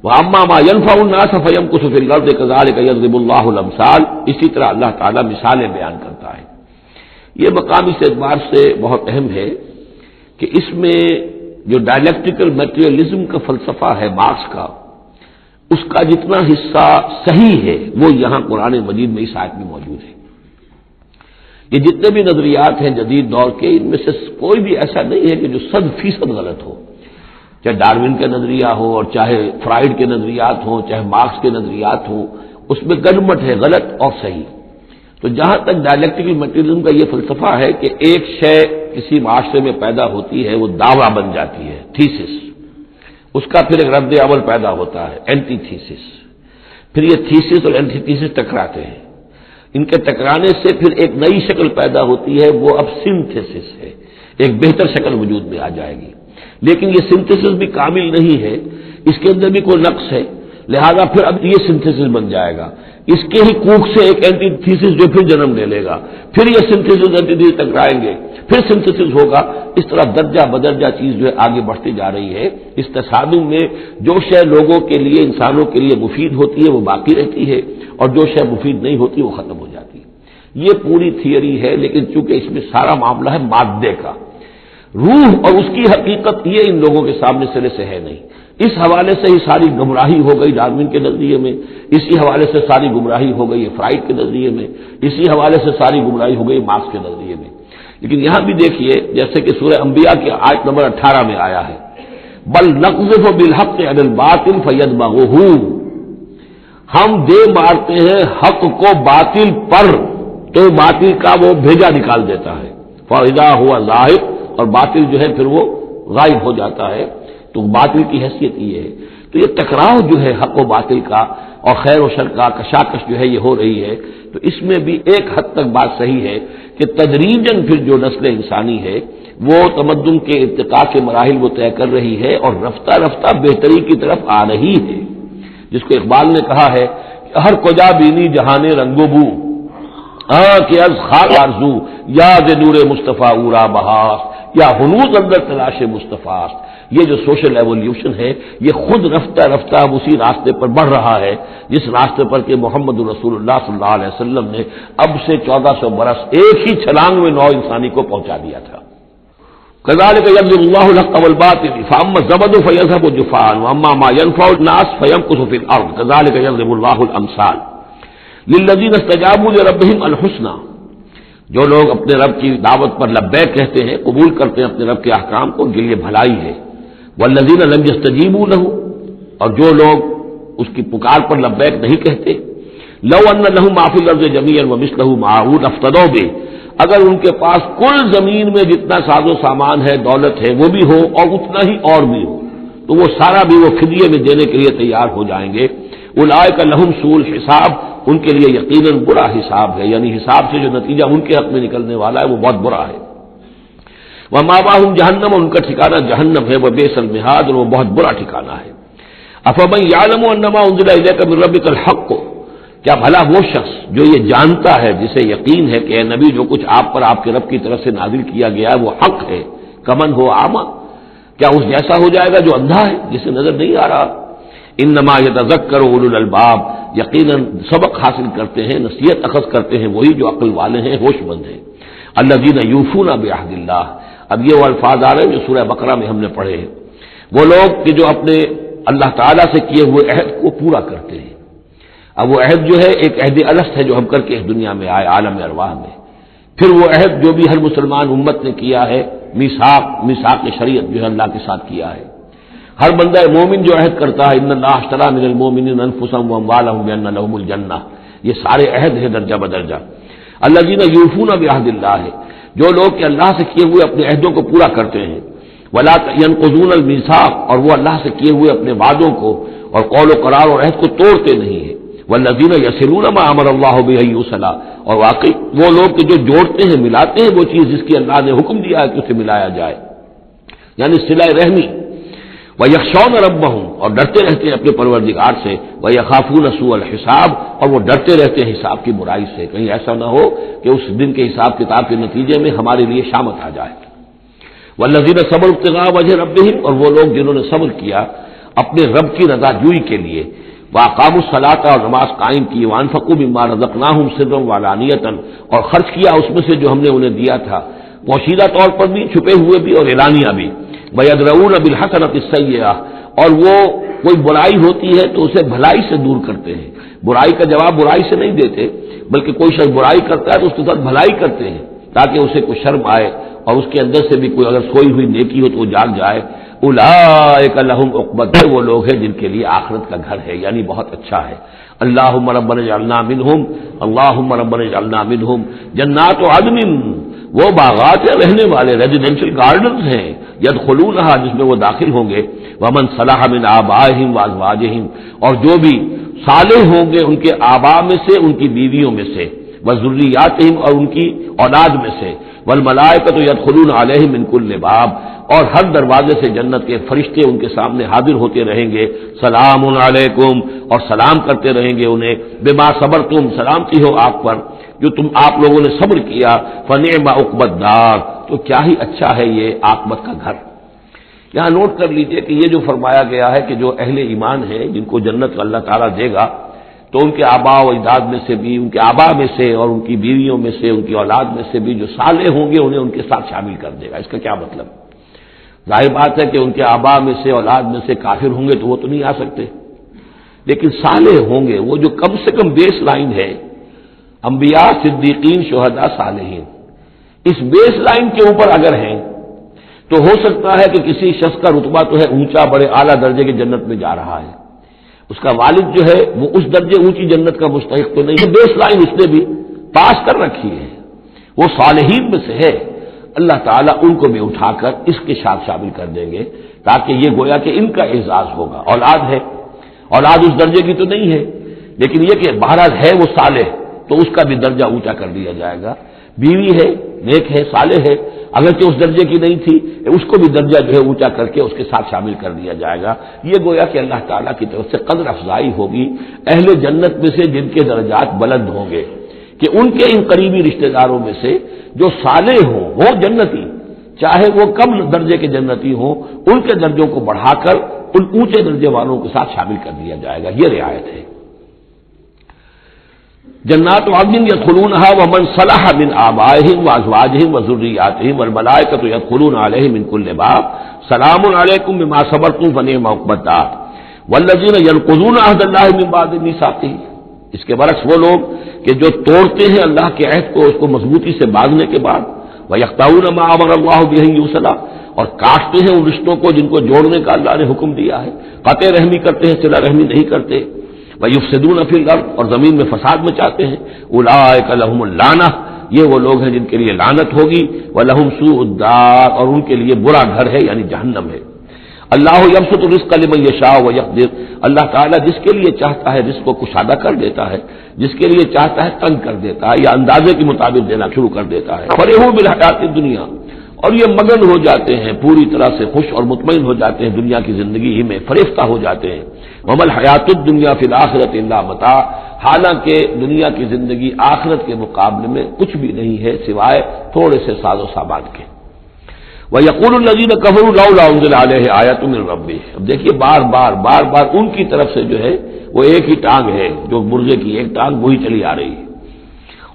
وَأَمَّا مَا يَنفَعُ النَّاسَ فَيَمْكُثُ فِي الْأَرْضِ كَذَلِكَ يَضْرِبُ اللَّهُ الْأَمْثَالَ، اسی طرح اللہ تعالیٰ مثالیں بیان کرتا ہے۔ یہ مقام اس اعتبار سے بہت اہم ہے کہ اس میں جو ڈائلیکٹیکل میٹیریلزم کا فلسفہ ہے مارکس کا، اس کا جتنا حصہ صحیح ہے وہ یہاں قرآن مجید میں اس آیت میں موجود ہے۔ یہ جتنے بھی نظریات ہیں جدید دور کے، ان میں سے کوئی بھی ایسا نہیں ہے کہ جو 100% غلط ہو، چاہے ڈارون کا نظریہ ہو اور چاہے فرائڈ کے نظریات ہوں، چاہے مارکس کے نظریات ہوں، اس میں گڈمٹ ہے، غلط اور صحیح۔ تو جہاں تک ڈائلیکٹیکل میٹیریلزم کا یہ فلسفہ ہے کہ ایک شے کسی معاشرے میں پیدا ہوتی ہے، وہ دعویٰ بن جاتی ہے، تھیسس، اس کا پھر ایک رد عمل پیدا ہوتا ہے، اینٹی تھیسس، پھر یہ تھیسس اور اینٹی تھیسس ٹکراتے ہیں، ان کے ٹکرانے سے پھر ایک نئی شکل پیدا ہوتی ہے، وہ اب سنتھیسس ہے، ایک بہتر شکل وجود میں آ جائے گی۔ لیکن یہ سنتھیسس بھی کامل نہیں ہے، اس کے اندر بھی کوئی نقص ہے، لہذا پھر اب یہ سنتھیسس بن جائے گا، اس کے ہی کوکھ سے ایک اینٹی تھیسس جو پھر جنم لے لے گا، پھر یہ سنتھیسس اینٹی تھیسس ٹکرائیں گے، پھر سنتھیسس ہوگا، اس طرح درجہ بدرجہ چیز جو ہے آگے بڑھتی جا رہی ہے۔ اس تصادم میں جو شے لوگوں کے لیے، انسانوں کے لیے مفید ہوتی ہے وہ باقی رہتی ہے، اور جو شے مفید نہیں ہوتی وہ ختم ہو جاتی ہے۔ یہ پوری تھیوری ہے، لیکن چونکہ اس میں سارا معاملہ ہے مادے کا، روح اور اس کی حقیقت یہ ان لوگوں کے سامنے سرے سے ہے نہیں۔ اس حوالے سے ہی ساری گمراہی ہو گئی ڈارون کے نظریے میں، اسی حوالے سے ساری گمراہی ہو گئی فرائڈ کے نظریے میں، اسی حوالے سے ساری گمراہی ہو گئی مارکس کے نظریے میں۔ لیکن یہاں بھی دیکھیے، جیسے کہ سورہ انبیاء کی آیت نمبر 18 میں آیا ہے، بل نقذف بالحق علی الباطل فیدمغہ، ہم دے مارتے ہیں حق کو باطل پر تو باطل کا وہ بھیجا نکال دیتا ہے، فاذا هو ظاہر، اور باطل جو ہے پھر وہ غائب ہو جاتا ہے۔ تو باطل کی حیثیت یہ ہے۔ تو یہ ٹکراؤ جو ہے حق و باطل کا اور خیر و شر کا کشاکش جو ہے یہ ہو رہی ہے، تو اس میں بھی ایک حد تک بات صحیح ہے کہ تدریجاً پھر جو نسل انسانی ہے وہ تمدن کے ارتقاء کے مراحل وہ طے کر رہی ہے اور رفتہ رفتہ بہتری کی طرف آ رہی ہے، جس کو اقبال نے کہا ہے کہ ہر کجا بینی جہانے رنگ و بو، کہ از خاک آرزو یاد نور مصطفیٰ اورا بہاس، یا ہنوز اندر تلاش مصطفیٰ۔ یہ جو سوشل ایولیوشن ہے یہ خود رفتہ رفتہ اب اسی راستے پر بڑھ رہا ہے جس راستے پر کہ محمد رسول اللہ صلی اللہ علیہ وسلم نے اب سے 1400 برس ایک ہی چھلانگ میں نو انسانی کو پہنچا دیا تھا۔ كذلك يضرب الله الحق والباطل فاما الزبد فيذهب جفاء واما ما ينفع الناس فيمكث في الارض كذلك يضرب الله الامثال للذين استجابوا لربهم الحسنى، جو لوگ اپنے رب کی دعوت پر لبیک کہتے ہیں، قبول کرتے ہیں اپنے رب کے احکام کو، ان کے لیے بھلائی ہے۔ والذین لم یستجیبوا لہ، اور جو لوگ اس کی پکار پر لبیک نہیں کہتے، لو ان لہم ما فی الارض جمیعا ومثلہ معہ لافتدوا بہ، اگر ان کے پاس کل زمین میں جتنا ساز و سامان ہے، دولت ہے، وہ بھی ہو اور اتنا ہی اور بھی ہو، تو وہ سارا بھی وہ فدیے میں دینے کے لیے تیار ہو جائیں گے۔ اولئک لہم سوء الحساب، ان کے لیے یقیناً برا حساب ہے، یعنی حساب سے جو نتیجہ ان کے حق میں نکلنے والا ہے وہ بہت برا ہے۔ ومأواہم جہنم، ان کا ٹھکانہ جہنم ہے، وبئس المہاد، اور وہ بہت برا ٹھکانہ ہے۔ افمن یعلم انما انزل الیک من ربک الحق، کیا بھلا وہ شخص جو یہ جانتا ہے، جسے یقین ہے کہ اے نبی جو کچھ آپ پر آپ کے رب کی طرف سے نازل کیا گیا ہے وہ حق ہے، کمن ہو اعمی، کیا اس جیسا ہو جائے گا جو اندھا ہے، جسے نظر نہیں آ رہا۔ انما یتذکر اولو الالباب، یقیناً سبق حاصل کرتے ہیں، نصیحت اخذ کرتے ہیں وہی جو عقل والے ہیں، ہوش مند ہیں۔ الذین یوفون بعہد اللہ، اب یہ وہ الفاظ آ رہے ہیں جو سورہ بقرہ میں ہم نے پڑھے ہیں، وہ لوگ کہ جو اپنے اللہ تعالیٰ سے کیے ہوئے عہد کو پورا کرتے ہیں۔ اب وہ عہد جو ہے ایک عہد الست ہے جو ہم کر کے اس دنیا میں آئے عالم ارواح میں، پھر وہ عہد جو بھی ہر مسلمان امت نے کیا ہے، میثاق شریعت جو ہے اللہ کے ساتھ کیا ہے۔ ہر بندہ مومن جو عہد کرتا ہے، ان اللہ اشتری من المؤمنین انفسهم واموالهم بان لهم الجنہ، یہ سارے عہد ہیں درجہ بدرجہ۔ الذین یوفون بعہد اللہ، جو لوگ کہ اللہ سے کیے ہوئے اپنے عہدوں کو پورا کرتے ہیں، ولا ينقضون الميثاق، اور وہ اللہ سے کیے ہوئے اپنے وعدوں کو اور قول و قرار اور عہد کو توڑتے نہیں ہیں۔ والذین یصلون ما امر اللہ بہ ان یوصل، اور واقعی وہ لوگ کہ جو جوڑتے ہیں، ملاتے ہیں وہ چیز جس کی اللہ نے حکم دیا ہے کہ اسے ملایا جائے، یعنی صلہ رحمی۔ وَيَخْشَوْنَ رَبَّهُمْ، اور ڈرتے رہتے ہیں اپنے پروردگار سے، وَيَخَافُونَ سُوءَ الْحِسَابِ، اور وہ ڈرتے رہتے ہیں حساب کی برائی سے، کہیں ایسا نہ ہو کہ اس دن کے حساب کتاب کے نتیجے میں ہمارے لیے شامت آ جائے۔ وَالَّذِينَ صَبَرُوا ابْتِغَاءَ وَجْهِ رَبِّهِمْ، اور وہ لوگ جنہوں نے صبر کیا اپنے رب کی رضا جوئی کے لیے، وَأَقَامُوا الصَّلَاةَ، اور نماز قائم کی، وَأَنفَقُوا مِمَّا رَزَقْنَاهُمْ سِرًّا وَعَلَانِيَةً، اور خرچ کیا اس میں سے جو ہم نے انہیں دیا تھا، پوشیدہ طور پر بھی، چھپے ہوئے بھی، اور اعلانیہ بھی۔ وَيَدْرَؤُونَ بِالْحَسَنَةِ السَّيِّئَةَ، اور وہ کوئی برائی ہوتی ہے تو اسے بھلائی سے دور کرتے ہیں، برائی کا جواب برائی سے نہیں دیتے، بلکہ کوئی شخص برائی کرتا ہے تو اس کے ساتھ بھلائی کرتے ہیں تاکہ اسے کوئی شرم آئے اور اس کے اندر سے بھی کوئی اگر سوئی ہوئی نیکی ہو تو وہ جاگ جائے۔ اولئک لہم عقبی الدار، وہ لوگ ہیں جن کے لیے آخرت کا گھر ہے، یعنی بہت اچھا ہے۔ اللہم ربنا اجعلنا منہم، اللہم ربنا اجعلنا منہم۔ جنات عدن، وہ باغات ہیں رہنے والے، ریزیڈینشل گارڈنز ہیں، یدخلونہا، جس میں وہ داخل ہوں گے، ومن صلح من آبائہم وازواجہم، اور جو بھی صالح ہوں گے ان کے آباء میں سے، ان کی بیویوں میں سے، وذریاتہم، اور ان کی اولاد میں سے، والملائکۃ یدخلون علیہم من کل باب، اور ہر دروازے سے جنت کے فرشتے ان کے سامنے حاضر ہوتے رہیں گے، سلام علیکم، اور سلام کرتے رہیں گے انہیں، بما صبرتم، سلامتی ہو آپ پر جو آپ لوگوں نے صبر کیا، فنعم عقبی الدار، تو کیا ہی اچھا ہے یہ عاقبت کا گھر۔ یہاں نوٹ کر لیجئے کہ یہ جو فرمایا گیا ہے کہ جو اہل ایمان ہیں جن کو جنت اللہ تعالیٰ دے گا، تو ان کے آباء و اجداد میں سے بھی، ان کے آباء میں سے اور ان کی بیویوں میں سے، ان کی اولاد میں سے بھی جو صالح ہوں گے انہیں ان کے ساتھ شامل کر دے گا۔ اس کا کیا مطلب؟ ظاہر بات ہے کہ ان کے آباء میں سے، اولاد میں سے کافر ہوں گے تو وہ تو نہیں آ سکتے، لیکن صالح ہوں گے، وہ جو کم سے کم بیس لائن ہے، انبیاء، صدیقین، شہداء، صالحین، اس بیس لائن کے اوپر اگر ہیں تو ہو سکتا ہے کہ کسی شخص کا رتبہ تو ہے اونچا، بڑے اعلیٰ درجے کی جنت میں جا رہا ہے، اس کا والد جو ہے وہ اس درجے اونچی جنت کا مستحق تو نہیں ہے، بیس لائن اس نے بھی پاس کر رکھی ہے، وہ صالحین میں سے ہے، اللہ تعالیٰ ان کو بھی اٹھا کر اس کے ساتھ شامل کر دیں گے تاکہ یہ گویا کہ ان کا اعزاز ہوگا۔ اولاد ہے، اولاد اس درجے کی تو نہیں ہے، لیکن یہ کہ بہرحال ہے وہ صالح، تو اس کا بھی درجہ اونچا کر دیا جائے گا۔ بیوی ہے، نیک ہے، صالح ہے، اگرچہ اس درجے کی نہیں تھی، اس کو بھی درجہ جو ہے اونچا کر کے اس کے ساتھ شامل کر دیا جائے گا۔ یہ گویا کہ اللہ تعالیٰ کی طرف سے قدر افزائی ہوگی اہل جنت میں سے جن کے درجات بلند ہوں گے، کہ ان کے ان قریبی رشتہ داروں میں سے جو صالح ہوں وہ جنتی، چاہے وہ کم درجے کے جنتی ہوں، ان کے درجوں کو بڑھا کر ان اونچے درجے والوں کے ساتھ شامل کر دیا جائے گا۔ یہ رعایت ہے۔ جنات عدن یدخلونہا ومن صلح من آبائہم وازواجہم وذریاتہم والملائکۃ یدخلون علیہم من کل باب، سلام علیکم بما صبرتم فنعم عقبی الدار والذین ینقضون عہد اللہ من بعد میثاقہ۔ اس کے برعکس وہ لوگ کہ جو توڑتے ہیں اللہ کے عہد کو، اس کو مضبوطی سے باندھنے کے بعد، وَيَقْطَعُونَ مَا أَمَرَ اللَّهُ بِهِ أَن يُوصَلَ، اور کاٹتے ہیں ان رشتوں کو جن کو جوڑنے کا اللہ نے حکم دیا ہے، قطع رحمی کرتے ہیں، صلہ رحمی نہیں کرتے، وَيُفْسِدُونَ فِي الْأَرْضِ، اور زمین میں فساد مچاتے ہیں، أُولَٰئِكَ لَهُمُ اللَّعْنَةُ، یہ وہ لوگ ہیں جن کے لیے لعنت ہوگی، وَلَهُمْ سُوءُ الدَّارِ، اور ان کے لیے برا گھر ہے یعنی جہنم ہے۔ اللہ یبسط الرزق لمن یشاء ویقدر، اللہ تعالیٰ جس کے لیے چاہتا ہے رزق کو کشادہ کر دیتا ہے، جس کے لیے چاہتا ہے تنگ کر دیتا ہے یا اندازے کے مطابق دینا شروع کر دیتا ہے۔ فرحوا بالحیات الدنیا، اور یہ مگن ہو جاتے ہیں، پوری طرح سے خوش اور مطمئن ہو جاتے ہیں دنیا کی زندگی ہی میں، فریفتہ ہو جاتے ہیں۔ وما الحیات الدنیا فی الآخرۃ الا متاع، حالانکہ دنیا کی زندگی آخرت کے مقابلے میں کچھ بھی نہیں ہے سوائے تھوڑے سے ساز و سامان کے۔ وَيَقُولُ الَّذِينَ كَفَرُوا لَوْلَا أُنزِلَ عَلَيْهِ آيَةٌ مِّن رَّبِّهِ، اب دیکھیے بار بار ان کی طرف سے جو ہے وہ ایک ہی ٹانگ ہے، جو مرغے کی ایک ٹانگ وہی چلی آ رہی ہے،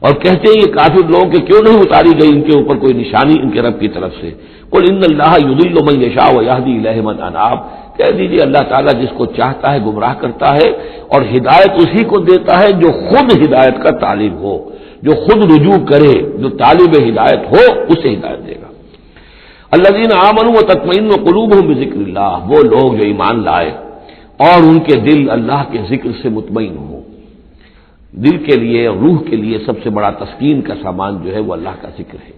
اور کہتے ہیں یہ کافر لوگ کہ کیوں نہیں اتاری گئی ان کے اوپر کوئی نشانی ان کے رب کی طرف سے۔ قُلْ إِنَّ اللَّهَ يُضِلُّ مَن يَشَاءُ وَيَهْدِي إِلَيْهِ مَنْ أَنَابَ، کہہ دیجیے اللہ تعالیٰ جس کو چاہتا ہے گمراہ کرتا ہے، اور ہدایت اسی کو دیتا ہے جو خود ہدایت کا طالب ہو، جو خود رجوع کرے، جو طالب ہدایت ہو اسے ہدایت دے گا۔ الذین آمنوا وتطمئن قلوبهم بذکر اللہ، وہ لوگ جو ایمان لائے اور ان کے دل اللہ کے ذکر سے مطمئن ہوں۔ دل کے لیے، روح کے لیے سب سے بڑا تسکین کا سامان جو ہے وہ اللہ کا ذکر ہے،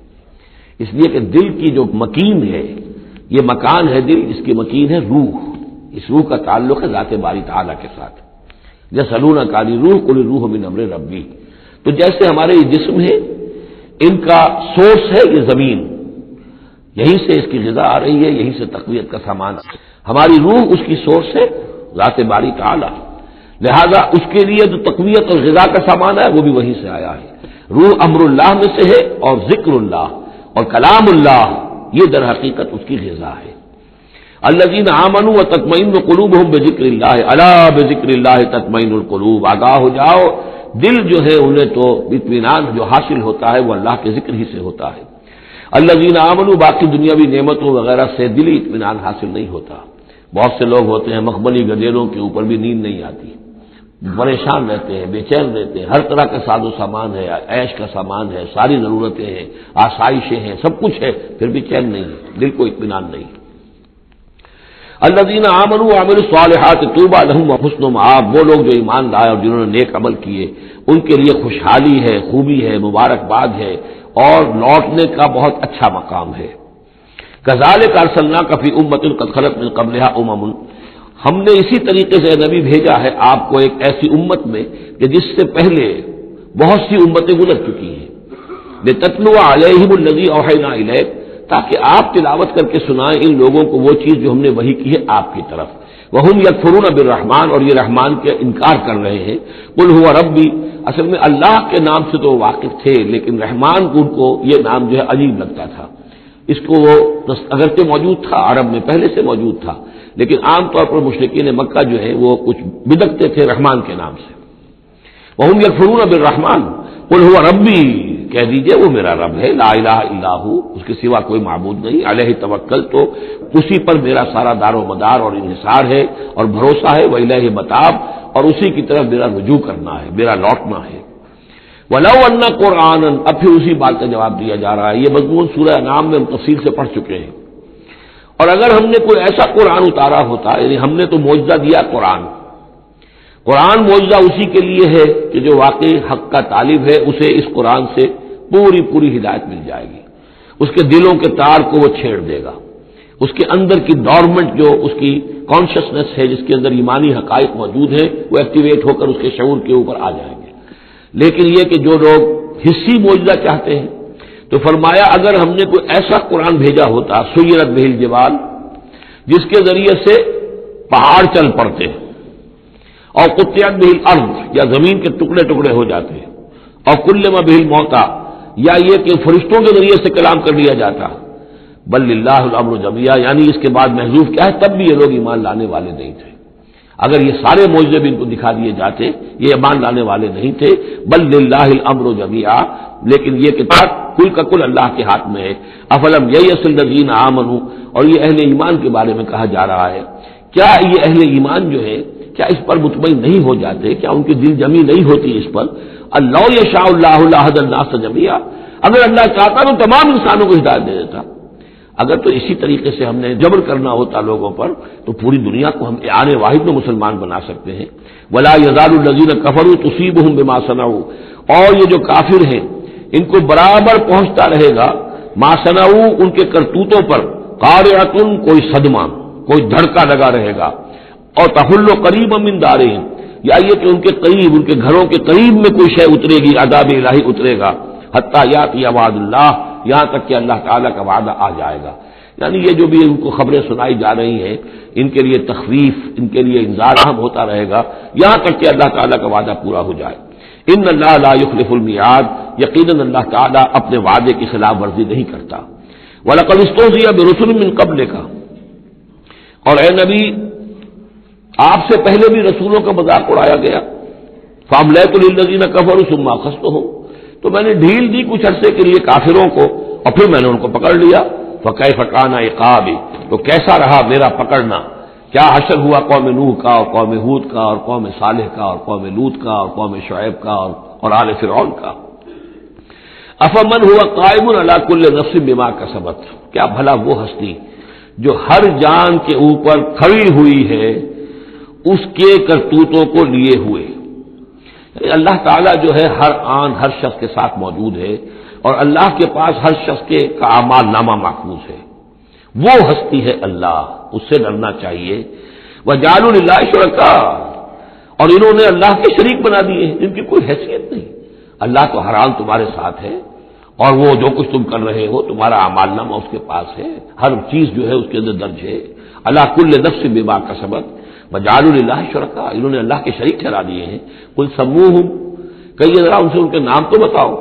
اس لیے کہ دل کی جو مکین ہے، یہ مکان ہے دل، اس کی مکین ہے روح، اس روح کا تعلق ہے ذات باری تعالیٰ کے ساتھ۔ یسألونک عن الروح قل الروح من امر ربی. تو جیسے ہمارے یہ جسم ہے، ان کا سورس ہے یہ زمین، یہیں سے اس کی غذا آ رہی ہے، یہیں سے تقویت کا سامان. ہماری روح اس کی سورس ہے ذات باری تعالی، لہذا اس کے لیے جو تقویت اور غذا کا سامان ہے وہ بھی وہیں سے آیا ہے. روح امر اللہ میں سے ہے، اور ذکر اللہ اور کلام اللہ یہ در حقیقت اس کی غذا ہے. الذین آمنوا وتطمئن قلوبهم بذکر اللہ الا بذکر اللہ تطمئن القلوب. آگاہ ہو جاؤ، دل جو ہے انہیں تو اطمینان جو حاصل ہوتا ہے وہ اللہ کے ذکر ہی سے ہوتا ہے. الذین آمنوا، باقی دنیاوی نعمتوں وغیرہ سے دلی اطمینان حاصل نہیں ہوتا. بہت سے لوگ ہوتے ہیں مخملی گدیروں کے اوپر بھی نیند نہیں آتی، پریشان رہتے ہیں، بے چین رہتے ہیں، ہر طرح کا ساز و سامان ہے، عیش کا سامان ہے، ساری ضرورتیں ہیں، آسائشیں ہیں، سب کچھ ہے، پھر بھی چین نہیں ہے، دل کو اطمینان نہیں. الذین آمنوا وعملوا الصالحات طوبی لہم وحسن مآب. وہ لوگ جو ایمان لائے اور جنہوں نے نیک عمل کیے ان کے لیے خوشحالی ہے، خوبی ہے، مبارکباد ہے اور لوٹنے کا بہت اچھا مقام ہے. کذالک ارسلناک فی امۃ قد خلت من قبلها امم. ہم نے اسی طریقے سے نبی بھیجا ہے آپ کو ایک ایسی امت میں کہ جس سے پہلے بہت سی امتیں گزر چکی ہیں. لتتلو علیہم الذی اوحینا الیک، تاکہ آپ تلاوت کر کے سنائیں ان لوگوں کو وہ چیز جو ہم نے وحی کی ہے آپ کی طرف. وہم یکفرون بالرحمن، اور یہ رحمان کے انکار کر رہے ہیں. قل هو ربی، اصل میں اللہ کے نام سے تو واقف تھے لیکن رحمان کو ان کو یہ نام جو ہے عجیب لگتا تھا. اس کو وہ اگرچہ موجود تھا عرب میں پہلے سے موجود تھا، لیکن عام طور پر مشرکین مکہ جو ہے وہ کچھ بدکتے تھے رحمان کے نام سے. وہم یکفرون بالرحمن قل هو ربی، کہہ دیجئے وہ میرا رب ہے، لا الہ الا ہو، اس کے سوا کوئی معبود نہیں. علیہ توکل، تو اسی پر میرا سارا دار و مدار اور انحصار ہے اور بھروسہ ہے. وإلیہ متاب، اور اسی کی طرف میرا رجوع کرنا ہے، میرا لوٹنا ہے. وَلَوْ أَنَّ قُرْآنًا، اب پھر اسی بات کا جواب دیا جا رہا ہے. یہ مضمون سورہ انعام میں ہم تفصیل سے پڑھ چکے ہیں. اور اگر ہم نے کوئی ایسا قرآن اتارا ہوتا، یعنی ہم نے تو معجزہ دیا قرآن معجزہ اسی کے لیے ہے کہ جو واقعی حق کا طالب ہے اسے اس قرآن سے پوری ہدایت مل جائے گی. اس کے دلوں کے تار کو وہ چھیڑ دے گا، اس کے اندر کی ڈورمنٹ جو اس کی کانشسنس ہے جس کے اندر ایمانی حقائق موجود ہیں وہ ایکٹیویٹ ہو کر اس کے شعور کے اوپر آ جائیں گے. لیکن یہ کہ جو لوگ حصی معجزہ چاہتے ہیں تو فرمایا اگر ہم نے کوئی ایسا قرآن بھیجا ہوتا سیرت بہ الجبال، جس کے ذریعے سے پہاڑ چل پڑتے اور قطعت بہ الارض، یا زمین کے ٹکڑے ٹکڑے ہو جاتے، اور کلم بہ الموتى، یا یہ کہ فرشتوں کے ذریعے سے کلام کر لیا جاتا. بل للہ الامر جميعا، یعنی اس کے بعد محذوف کیا ہے، تب بھی یہ لوگ ایمان لانے والے نہیں تھے. اگر یہ سارے معجزے بھی ان کو دکھا دیے جاتے یہ ایمان لانے والے نہیں تھے. بل للہ الامر جميعا، لیکن یہ کتاب کل کا کل اللہ کے ہاتھ میں ہے. افلم یئس الذین آمنوا، اور یہ اہل ایمان کے بارے میں کہا جا رہا ہے، کیا یہ اہل ایمان جو ہے کیا اس پر مطمئن نہیں ہو جاتے، کیا ان کی دل جمی نہیں ہوتی اس پر. اللہ یشاء اللہ لہدی الناس جميعا، اگر اللہ چاہتا تو تمام انسانوں کو ہدایت دے دیتا. اگر تو اسی طریقے سے ہم نے جبر کرنا ہوتا لوگوں پر تو پوری دنیا کو ہم آن واحد میں مسلمان بنا سکتے ہیں. ولا یزال الذین کفروا تصیبهم بما صنعوا، اور یہ جو کافر ہیں ان کو برابر پہنچتا رہے گا ما صنعوا، ان کے کرتوتوں پر، قارعۃ، کوئی صدمہ، کوئی دھڑکا لگا رہے گا. اور تحل قریبا من دارہم، یا یہ کہ ان کے قریب، ان کے گھروں کے قریب میں کوئی شے اترے گی، عذاب الہی اترے گا. حتی یاتی وعد اللہ، یہاں تک کہ اللہ تعالیٰ کا وعدہ آ جائے گا. یعنی یہ جو بھی ان کو خبریں سنائی جا رہی ہیں ان کے لیے تخویف، ان کے لیے انذار اہم ہوتا رہے گا یہاں تک کہ اللہ تعالیٰ کا وعدہ پورا ہو جائے. ان اللہ لا یخلف المیعاد، یقیناً اللہ تعالیٰ اپنے وعدے کی خلاف ورزی نہیں کرتا. وَلَقَدِ اسْتُهْزِئَ بِرُسُلٍ مِّن قَبْلِكَ، اور اے نبی آپ سے پہلے بھی رسولوں کا مذاق اڑایا گیا. فَأَمْلَيْتُ لِلَّذِينَ كَفَرُوا ثُمَّ أَخَذْتُهُمْ، تو میں نے ڈھیل دی کچھ عرصے کے لیے کافروں کو اور پھر میں نے ان کو پکڑ لیا. فَكَيْفَ كَانَ عِقَابِ، تو کیسا رہا میرا پکڑنا. کیا حشر ہوا قوم نوح کا اور قوم ہود کا اور قوم صالح کا اور قوم لوط کا اور قوم شعیب کا اور آل فرعون کا. افمن ہوا قائم علی کل نفس بما کسبت، کیا بھلا وہ ہستی جو ہر جان کے اوپر کھڑی ہوئی ہے اس کے کرتوتوں کو لیے ہوئے. اللہ تعالیٰ جو ہے ہر آن ہر شخص کے ساتھ موجود ہے اور اللہ کے پاس ہر شخص کے اعمال نامہ محفوظ ہے. وہ ہستی ہے اللہ، اس سے ڈرنا چاہیے. وَجَعَلُوا لِلَّهِ شُرَكَاءَ، اور انہوں نے اللہ کے شریک بنا دیے ہیں جن کی کوئی حیثیت نہیں. اللہ تو ہر حال تمہارے ساتھ ہے، اور وہ جو کچھ تم کر رہے ہو تمہارا اعمال نامہ اس کے پاس ہے، ہر چیز جو ہے اس کے اندر درج ہے. اللہ کل نفس بما کسبت وجعلوا للہ شرکاء، انہوں نے اللہ کے شریک ٹھہرا دیے ہیں. قل سموہم، کہیے ذرا ان سے ان کے نام تو بتاؤ.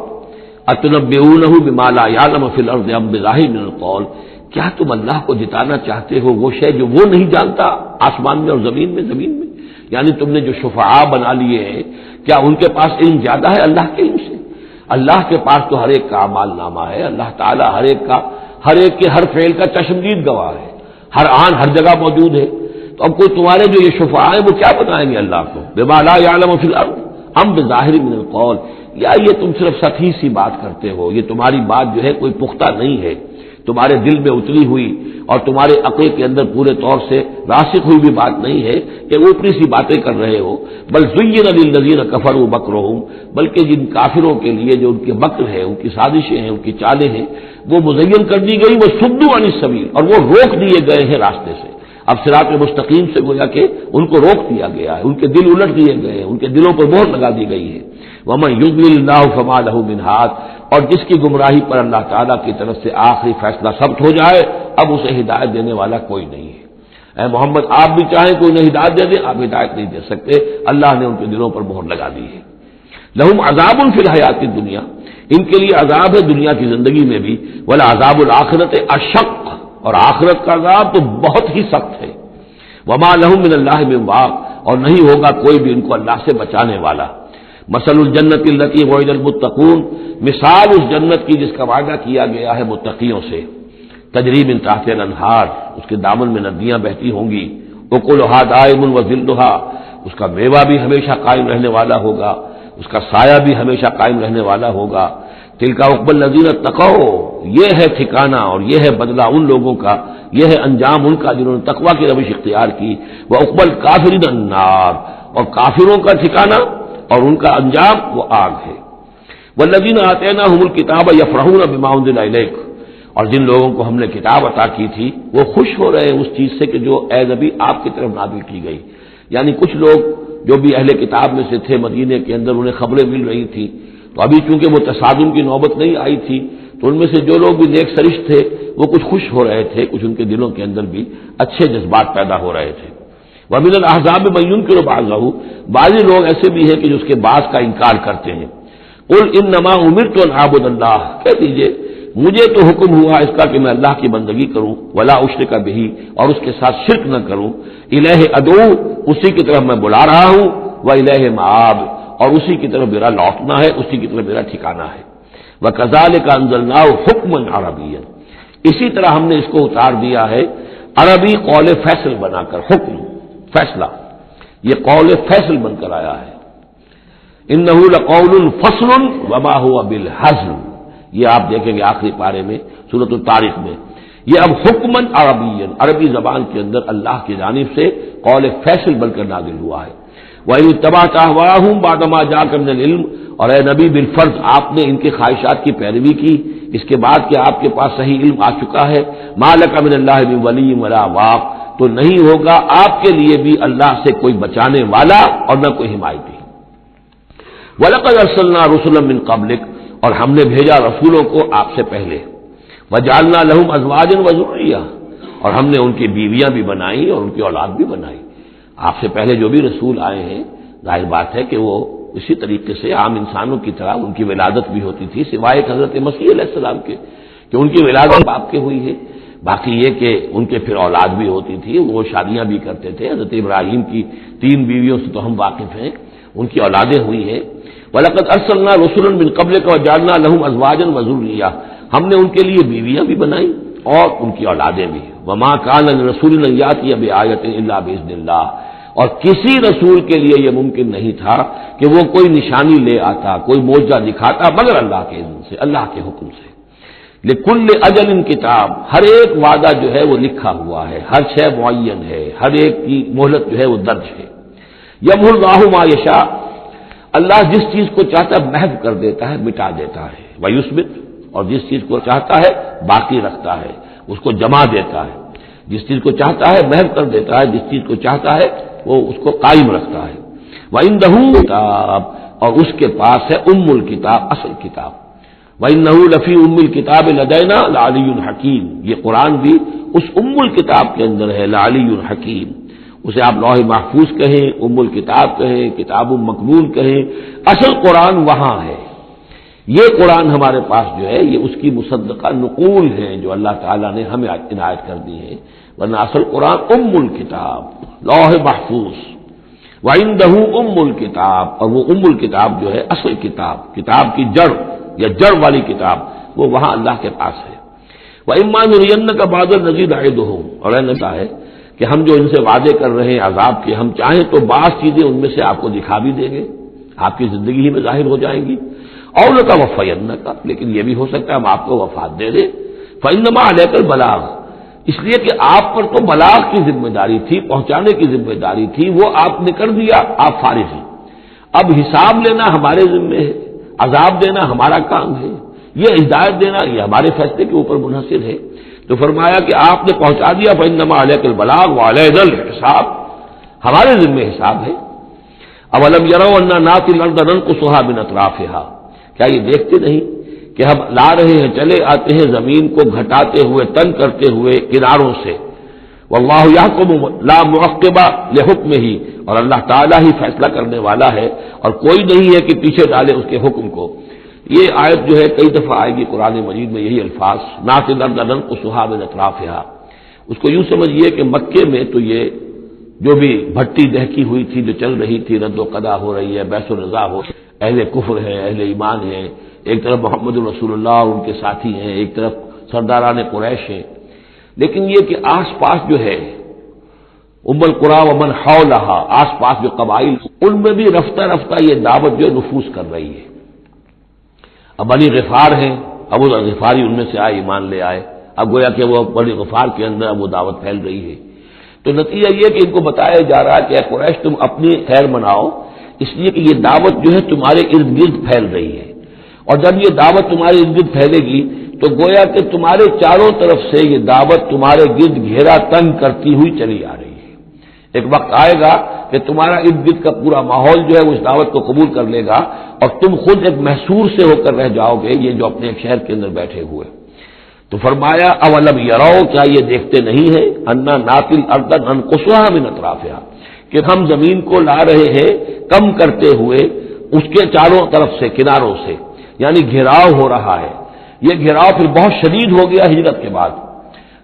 اتنبئونہ بما لا یعلم فی الارض ام بظاہر من القول، کیا تم اللہ کو جتانا چاہتے ہو وہ شے جو وہ نہیں جانتا آسمان میں اور زمین میں؟ یعنی تم نے جو شفعاء بنا لیے ہیں، کیا ان کے پاس علم زیادہ ہے اللہ کے علم سے؟ اللہ کے پاس تو ہر ایک کا اعمال نامہ ہے. اللہ تعالیٰ ہر ایک کے ہر فعل کا چشمدید گواہ ہے، ہر آن ہر جگہ موجود ہے. تو اب کوئی تمہارے جو یہ شفعاء ہیں وہ کیا بتائیں گے اللہ کو؟ بما لا یعلم فی الارض ام بظاہر من القول، یا یہ تم صرف سطحی سی بات کرتے ہو، یہ تمہاری بات جو ہے کوئی پختہ نہیں ہے، تمہارے دل میں اتری ہوئی اور تمہارے عقل کے اندر پورے طور سے راسخ ہوئی بھی بات نہیں ہے کہ اوپری سی باتیں کر رہے ہو. بل زین للذین کفروا مکرہم، بلکہ جن کافروں کے لیے جو ان کے مکر ہے، ان کی سازشیں ہیں، ان کی چالیں ہیں، وہ مزین کر دی گئی. وہ صدوا عن السبیل، اور وہ روک دیے گئے ہیں راستے سے. اب صراط مستقیم سے گویا کہ ان کو روک دیا گیا ہے، ان کے دل الٹ دیے گئے ہیں، ان کے دلوں پر مہر لگا دی گئی ہے. وَمَن يُضْلِلِ اللَّهُ فَمَا لَهُ مِنْ هَادٍ، اور جس کی گمراہی پر اللہ تعالیٰ کی طرف سے آخری فیصلہ ثبت ہو جائے اب اسے ہدایت دینے والا کوئی نہیں ہے. اے محمد آپ بھی چاہیں کوئی نہ ہدایت دے دے، آپ ہدایت نہیں دے سکتے، اللہ نے ان کے دلوں پر مہر لگا دی ہے. لَهُمْ عَذَابٌ فِي الْحَيَاةِ الدُّنْيَا، ان کے لیے عذاب ہے دنیا کی زندگی میں بھی. وَلَعَذَابُ الْآخِرَةِ أَشَقُّ، اور آخرت کا عذاب تو بہت ہی سخت ہے. وَمَا لَهُم مِّنَ اللَّهِ مِن وَاقٍ، اور نہیں ہوگا کوئی بھی ان کو اللہ سے بچانے والا. مثل الجنت التي وعد المتقون، مثال اس جنت کی جس کا وعدہ کیا گیا ہے متقیوں سے. تجری من تحتها الانہار، اس کے دامن میں ندیاں بہتی ہوں گی. اکلها دائم وظلها، اس کا میوہ بھی ہمیشہ قائم رہنے والا ہوگا، اس کا سایہ بھی ہمیشہ قائم رہنے والا ہوگا. تلک عقبی الذین اتقوا، یہ ہے ٹھکانہ اور یہ ہے بدلہ ان لوگوں کا، یہ ہے انجام ان کا جنہوں نے تقوی کی روش اختیار کی. وعقبی الکافرین النار، اور کافروں کا ٹھکانہ اور ان کا انجام وہ آگ ہے. والذین آتیناہم الکتاب یفرحون بما انزل الیک، اور جن لوگوں کو ہم نے کتاب عطا کی تھی وہ خوش ہو رہے ہیں اس چیز سے کہ جو اے نبی آپ کی طرف نازل کی گئی. یعنی کچھ لوگ جو بھی اہل کتاب میں سے تھے مدینے کے اندر انہیں خبریں مل رہی تھی، تو ابھی چونکہ وہ تصادم کی نوبت نہیں آئی تھی تو ان میں سے جو لوگ بھی نیک سرشت تھے وہ کچھ خوش ہو رہے تھے، کچھ ان کے دلوں کے اندر بھی اچھے جذبات پیدا ہو رہے تھے. وَمِنَ الْأَحْزَابِ مَن يُنكِرُ بَعْضَهُ، بعض لوگ ایسے بھی ہیں کہ جو اس کے بعض کا انکار کرتے ہیں. قُلْ إِنَّمَا أُمِرْتُ أَنْ أَعْبُدَ اللَّهَ، کہہ دیجئے مجھے تو حکم ہوا اس کا کہ میں اللہ کی بندگی کروں. وَلَا أُشْرِكَ بِهِ، اور اس کے ساتھ شرک نہ کروں. إِلَيْهِ أَدْعُو، اسی کی طرف میں بلا رہا ہوں. وَإِلَيْهِ مَآبِ، اور اسی کی طرف میرا لوٹنا ہے، اسی کی طرف میرا ٹھکانہ ہے. وَكَذَلِكَ أَنزَلْنَاهُ حُكْمًا عَرَبِيًّا، اسی طرح ہم نے اس کو اتار دیا ہے عربی قول فیصل بنا کر. حکم فیصلہ، یہ قول فیصل بن کر آیا ہے. انہ لقول فصل وما هو بالحزن، یہ آپ دیکھیں گے آخری پارے میں سورۃ الطارق میں. یہ اب حکمن عربی، عربی زبان کے اندر اللہ کی جانب سے قول فیصل بن کر نازل ہوا ہے. وَإِنِ اتَّبَعْتَ أَهْوَاءَهُمْ بَعْدَ مَا جَاءَكَ مِنَ الْعِلْمِ، اور اے نبی بالفرض آپ نے ان کی خواہشات کی پیروی کی اس کے بعد کہ آپ کے پاس صحیح علم آ چکا ہے. مَا لَكَ مِنَ اللَّهِ مِن وَلِيٍّ وَلَا وَاقٍ، تو نہیں ہوگا آپ کے لیے بھی اللہ سے کوئی بچانے والا اور نہ کوئی حمایتی. وَلَقَدْ أَرْسَلْنَا رُسُلًا مِّن قَبْلِكَ، اور ہم نے بھیجا رسولوں کو آپ سے پہلے. وَجَعَلْنَا لَهُمْ أَزْوَاجًا وَذُرِّيَّةً، اور ہم نے ان کی بیویاں بھی بنائی اور ان کی اولاد بھی بنائی. آپ سے پہلے جو بھی رسول آئے ہیں ظاہر بات ہے کہ وہ اسی طریقے سے عام انسانوں کی طرح ان کی ولادت بھی ہوتی تھی، سوائے حضرت مسیح علیہ السلام کے کہ ان کی ولادت باپ کے ہوئی ہے. باقی یہ کہ ان کے پھر اولاد بھی ہوتی تھی، وہ شادیاں بھی کرتے تھے. حضرت ابراہیم کی 3 بیویوں سے تو ہم واقف ہیں، ان کی اولادیں ہوئی ہیں. وَلَقَدْ أَرْسَلْنَا رُسُلًا مِّن قَبْلِكَ وَجَعَلْنَا لَهُمْ أَزْوَاجًا وَذُرِّيَّةً، ہم نے ان کے لیے بیویاں بھی بنائیں اور ان کی اولادیں بھی. وَمَا كَانَ لِرَسُولٍ أَن يَأْتِيَ بِآيَةٍ إِلَّا بِإِذْنِ اللَّهِ، اور کسی رسول کے لیے یہ ممکن نہیں تھا کہ وہ کوئی نشانی لے آتا، کوئی معجزہ دکھاتا مگر اللہ کے اذن سے، اللہ کے حکم سے. لِكُلِّ أَجَلٍ کتاب، ہر ایک وعدہ جو ہے وہ لکھا ہوا ہے، ہر شے معین ہے، ہر ایک کی مہلت جو ہے وہ درج ہے. يَمْحُو اللَّهُ مَا يَشَاءُ، اللہ جس چیز کو چاہتا ہے محو کر دیتا ہے، مٹا دیتا ہے. وَيُثْبِتُ، اور جس چیز کو چاہتا ہے باقی رکھتا ہے، اس کو جمع دیتا ہے. جس چیز کو چاہتا ہے محو کر دیتا ہے، جس چیز کو چاہتا ہے وہ اس کو قائم رکھتا ہے. وَإِنَّهُ کتاب، اور اس کے پاس ہے ام الکتاب، اصل کتاب، وَإِنَّهُ لَفِي أُمِّ الْكِتَابِ لَدَيْنَا لَعَلِيٌّ حَكِيمٌ، یہ قرآن بھی اس ام الکتاب کے اندر ہے، لعلی حکیم، اسے آپ لوح محفوظ کہیں، ام الکتاب کہیں، کتاب مکنون کہیں، اصل قرآن وہاں ہے۔ یہ قرآن ہمارے پاس جو ہے یہ اس کی مصدقہ نقول ہیں جو اللہ تعالیٰ نے ہمیں عنایت کر دی ہے، ورنہ اصل قرآن ام الکتاب، لوح محفوظ، وَعِندَهُ أُمُّ الْكِتَابِ، اور وہ ام الکتاب جو ہے اصل کتاب، کتاب کی جڑ یا جڑ والی کتاب، وہ وہاں اللہ کے پاس ہے۔ وَإِمَّا نُرِيَنَّكَ بَعْضَ الَّذِي نَعِدُهُمْ، اور ایسا ہے کہ ہم جو ان سے وعدے کر رہے ہیں عذاب کے، ہم چاہیں تو بعض چیزیں ان میں سے آپ کو دکھا بھی دیں گے، آپ کی زندگی ہی میں ظاہر ہو جائیں گی، اور لَتَوَفَّيَنَّكَ، لیکن یہ بھی ہو سکتا ہے ہم آپ کو وفات دے دیں، فَإِنَّمَا عَلَيْكَ الْبَلَاغُ، اس لیے کہ آپ پر تو بلاغ کی ذمہ داری تھی، پہنچانے کی ذمہ داری تھی، وہ آپ نے کر دیا، آپ فارغ ہیں۔ اب حساب لینا ہمارے ذمہ ہے، عذاب دینا ہمارا کام ہے، یہ ہدایت دینا یہ ہمارے فیصلے کے اوپر منحصر ہے۔ تو فرمایا کہ آپ نے پہنچا دیا، فإنما علیک البلاغ وعلینا الحساب، ہمارے ذمہ حساب ہے۔ اولم یروا انا ناتی الارض ننقصها من اطرافها، کیا یہ دیکھتے نہیں کہ ہم لا رہے ہیں، چلے آتے ہیں زمین کو گھٹاتے ہوئے، تنگ کرتے ہوئے کناروں سے، واللہ یحکم لا معقب لحکمہ، اور اللہ تعالیٰ ہی فیصلہ کرنے والا ہے اور کوئی نہیں ہے کہ پیچھے ڈالے اس کے حکم کو۔ یہ آیت جو ہے کئی دفعہ آئے گی قرآن مجید میں، یہی الفاظ، ناتی الارض ننقصها من اطرافها، اس کو یوں سمجھیے کہ مکے میں تو یہ جو بھی بھٹی دہکی ہوئی تھی، جو چل رہی تھی، رد و قضا ہو رہی ہے، بیس و رضا ہو، اہل کفر ہے، اہل ایمان ہے، ایک طرف محمد رسول اللہ اور ان کے ساتھی ہیں، ایک طرف سرداران قریش ہیں، لیکن یہ کہ آس پاس جو ہے ام القریٰ ومن حولہا، آس پاس جو قبائل، ان میں بھی رفتہ رفتہ یہ دعوت جو نفوذ کر رہی ہے۔ اب بنی غفار ہیں، ابو غفاری ان میں سے آئے، ایمان لے آئے، اب گویا کہ وہ بنی غفار کے اندر اب وہ دعوت پھیل رہی ہے۔ تو نتیجہ یہ کہ ان کو بتایا جا رہا ہے کہ اے قریش تم اپنی خیر مناؤ، اس لیے کہ یہ دعوت جو ہے تمہارے ارد گرد پھیل رہی ہے، اور جب یہ دعوت تمہارے ارد گرد پھیلے گی تو گویا کہ تمہارے چاروں طرف سے یہ دعوت تمہارے گرد گھیرا تنگ کرتی ہوئی چلی آ رہی ہے۔ ایک وقت آئے گا کہ تمہارا ارد گرد کا پورا ماحول جو ہے وہ اس دعوت کو قبول کر لے گا، اور تم خود ایک محصور سے ہو کر رہ جاؤ گے، یہ جو اپنے ایک شہر کے اندر بیٹھے ہوئے۔ تو فرمایا اولم یروا، کیا یہ دیکھتے نہیں ہیں، انا ناتی الارض ننقصها من اطرافها، کہ ہم زمین کو لا رہے ہیں کم کرتے ہوئے اس کے چاروں طرف سے، کناروں سے، یعنی گھیراؤ ہو رہا ہے۔ یہ گھیراؤ پھر بہت شدید ہو گیا ہجرت کے بعد،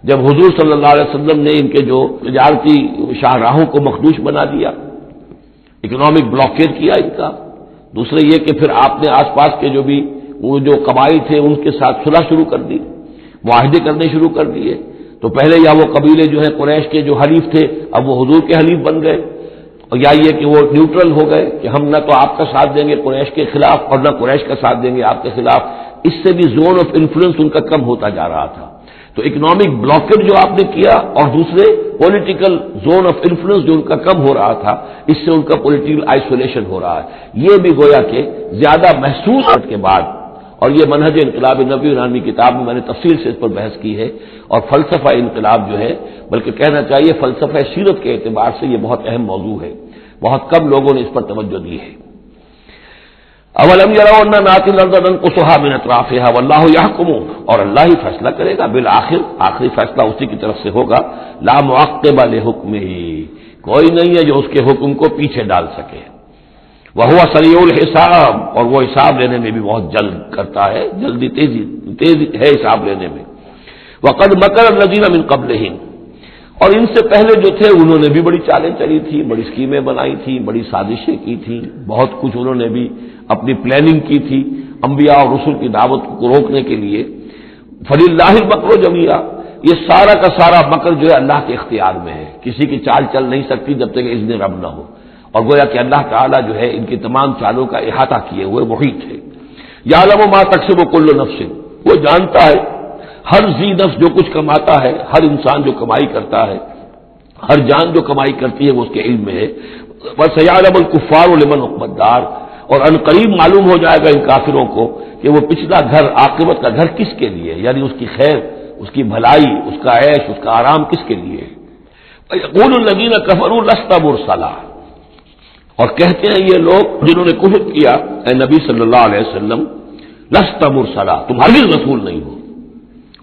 جب حضور صلی اللہ علیہ وسلم نے ان کے جو تجارتی شاہراہوں کو مخدوش بنا دیا، اکنامک بلاکیج کیا ان کا۔ دوسرے یہ کہ پھر آپ نے آس پاس کے جو بھی وہ جو قبائل تھے ان کے ساتھ صلح شروع کر دی، معاہدے کرنے شروع کر دیے۔ تو پہلے یا وہ قبیلے جو ہیں قریش کے جو حلیف تھے اب وہ حضور کے حلیف بن گئے، اور یا یہ کہ وہ نیوٹرل ہو گئے کہ ہم نہ تو آپ کا ساتھ دیں گے قریش کے خلاف اور نہ قریش کا ساتھ دیں گے آپ کے خلاف۔ اس سے بھی زون آف انفلوئنس ان کا کم ہوتا جا رہا تھا۔ تو اکنامک بلاکیج جو آپ نے کیا، اور دوسرے پولیٹیکل زون آف انفلوئنس جو ان کا کم ہو رہا تھا، اس سے ان کا پولیٹیکل آئسولیشن ہو رہا ہے۔ یہ بھی گویا کہ زیادہ محسوس کے بعد، اور یہ منہج انقلاب نبوی نامی کتاب میں میں نے تفصیل سے اس پر بحث کی ہے، اور فلسفہ انقلاب جو ہے، بلکہ کہنا چاہیے فلسفہ سیرت کے اعتبار سے یہ بہت اہم موضوع ہے، بہت کم لوگوں نے اس پر توجہ دی ہے۔ اولم یروا انا ناتی الارض ننقصها من اطرافها واللہ یحکم، اور اللہ ہی فیصلہ کرے گا، بالآخر آخری فیصلہ اسی کی طرف سے ہوگا، لا معقب لحکمہ، کوئی نہیں ہے جو اس کے حکم کو پیچھے ڈال سکے، وہو سریع الحساب، اور وہ حساب لینے میں بھی بہت جلد کرتا ہے، جلدی تیز ہے حساب لینے میں۔ وقد مکر الذین من قبلہم، اور ان سے پہلے جو تھے انہوں نے بھی بڑی چالیں چلی تھی، بڑی اسکیمیں بنائی تھی، بڑی سازشیں کی تھی، بہت کچھ انہوں نے بھی اپنی پلاننگ کی تھی انبیاء اور رسل کی دعوت کو روکنے کے لیے۔ فللہ المکر جمیعا، یہ سارا کا سارا مکر جو ہے اللہ کے اختیار میں ہے، کسی کی چال چل نہیں سکتی جب تک اذن رب نہ ہو، اور گویا کہ اللہ تعالیٰ جو ہے ان کی تمام چالوں کا احاطہ کیے ہوئے محیط ہے۔ یعلم ما تکسب کل نفس، وہ جانتا ہے ہر ذی نفس جو کچھ کماتا ہے، ہر انسان جو کمائی کرتا ہے، ہر جان جو کمائی کرتی ہے وہ اس کے علم میں ہے۔ وسيعلم الكفار لمن عقبى الدار، اور ان قریب معلوم ہو جائے گا ان کافروں کو کہ وہ پچھلا گھر، عاقبت کا گھر کس کے لیے، یعنی اس کی خیر، اس کی بھلائی، اس کا عیش، اس کا آرام کس کے لیے ہے۔ ويقول الذين كفروا لست مرسلا، اور کہتے ہیں یہ لوگ جنہوں نے کفر کیا اے نبی صلی اللہ علیہ وسلم، لست مرسلا، تم ہرگز رسول نہیں ہو،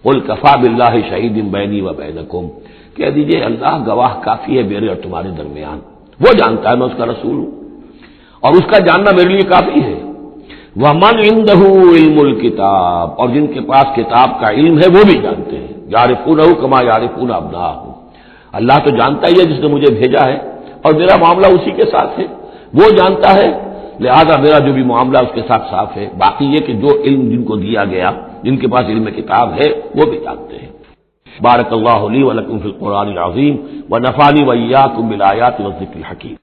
قل کفی باللہ شہید بینی و بینکم، کہہ دیجئے اللہ گواہ کافی ہے میرے اور تمہارے درمیان، وہ جانتا ہے میں اس کا رسول ہوں اور اس کا جاننا میرے لیے کافی ہے۔ وَمَنْ عِندَهُ عِلْمُ الْكِتَابِ، اور جن کے پاس کتاب کا علم ہے وہ بھی جانتے ہیں، یعرفونہ کما یعرفون ابناءہم، اللہ تو جانتا ہی ہے جس نے مجھے بھیجا ہے اور میرا معاملہ اسی کے ساتھ ہے، وہ جانتا ہے، لہذا میرا جو بھی معاملہ اس کے ساتھ صاف ہے۔ باقی یہ کہ جو علم جن کو دیا گیا، جن کے پاس علم کتاب ہے، وہ بھی جانتے ہیں۔ بارک اللہ لی و لکم فی القرآن العظیم و نفعنی و ایاکم بالآیات والذکر الحکیم۔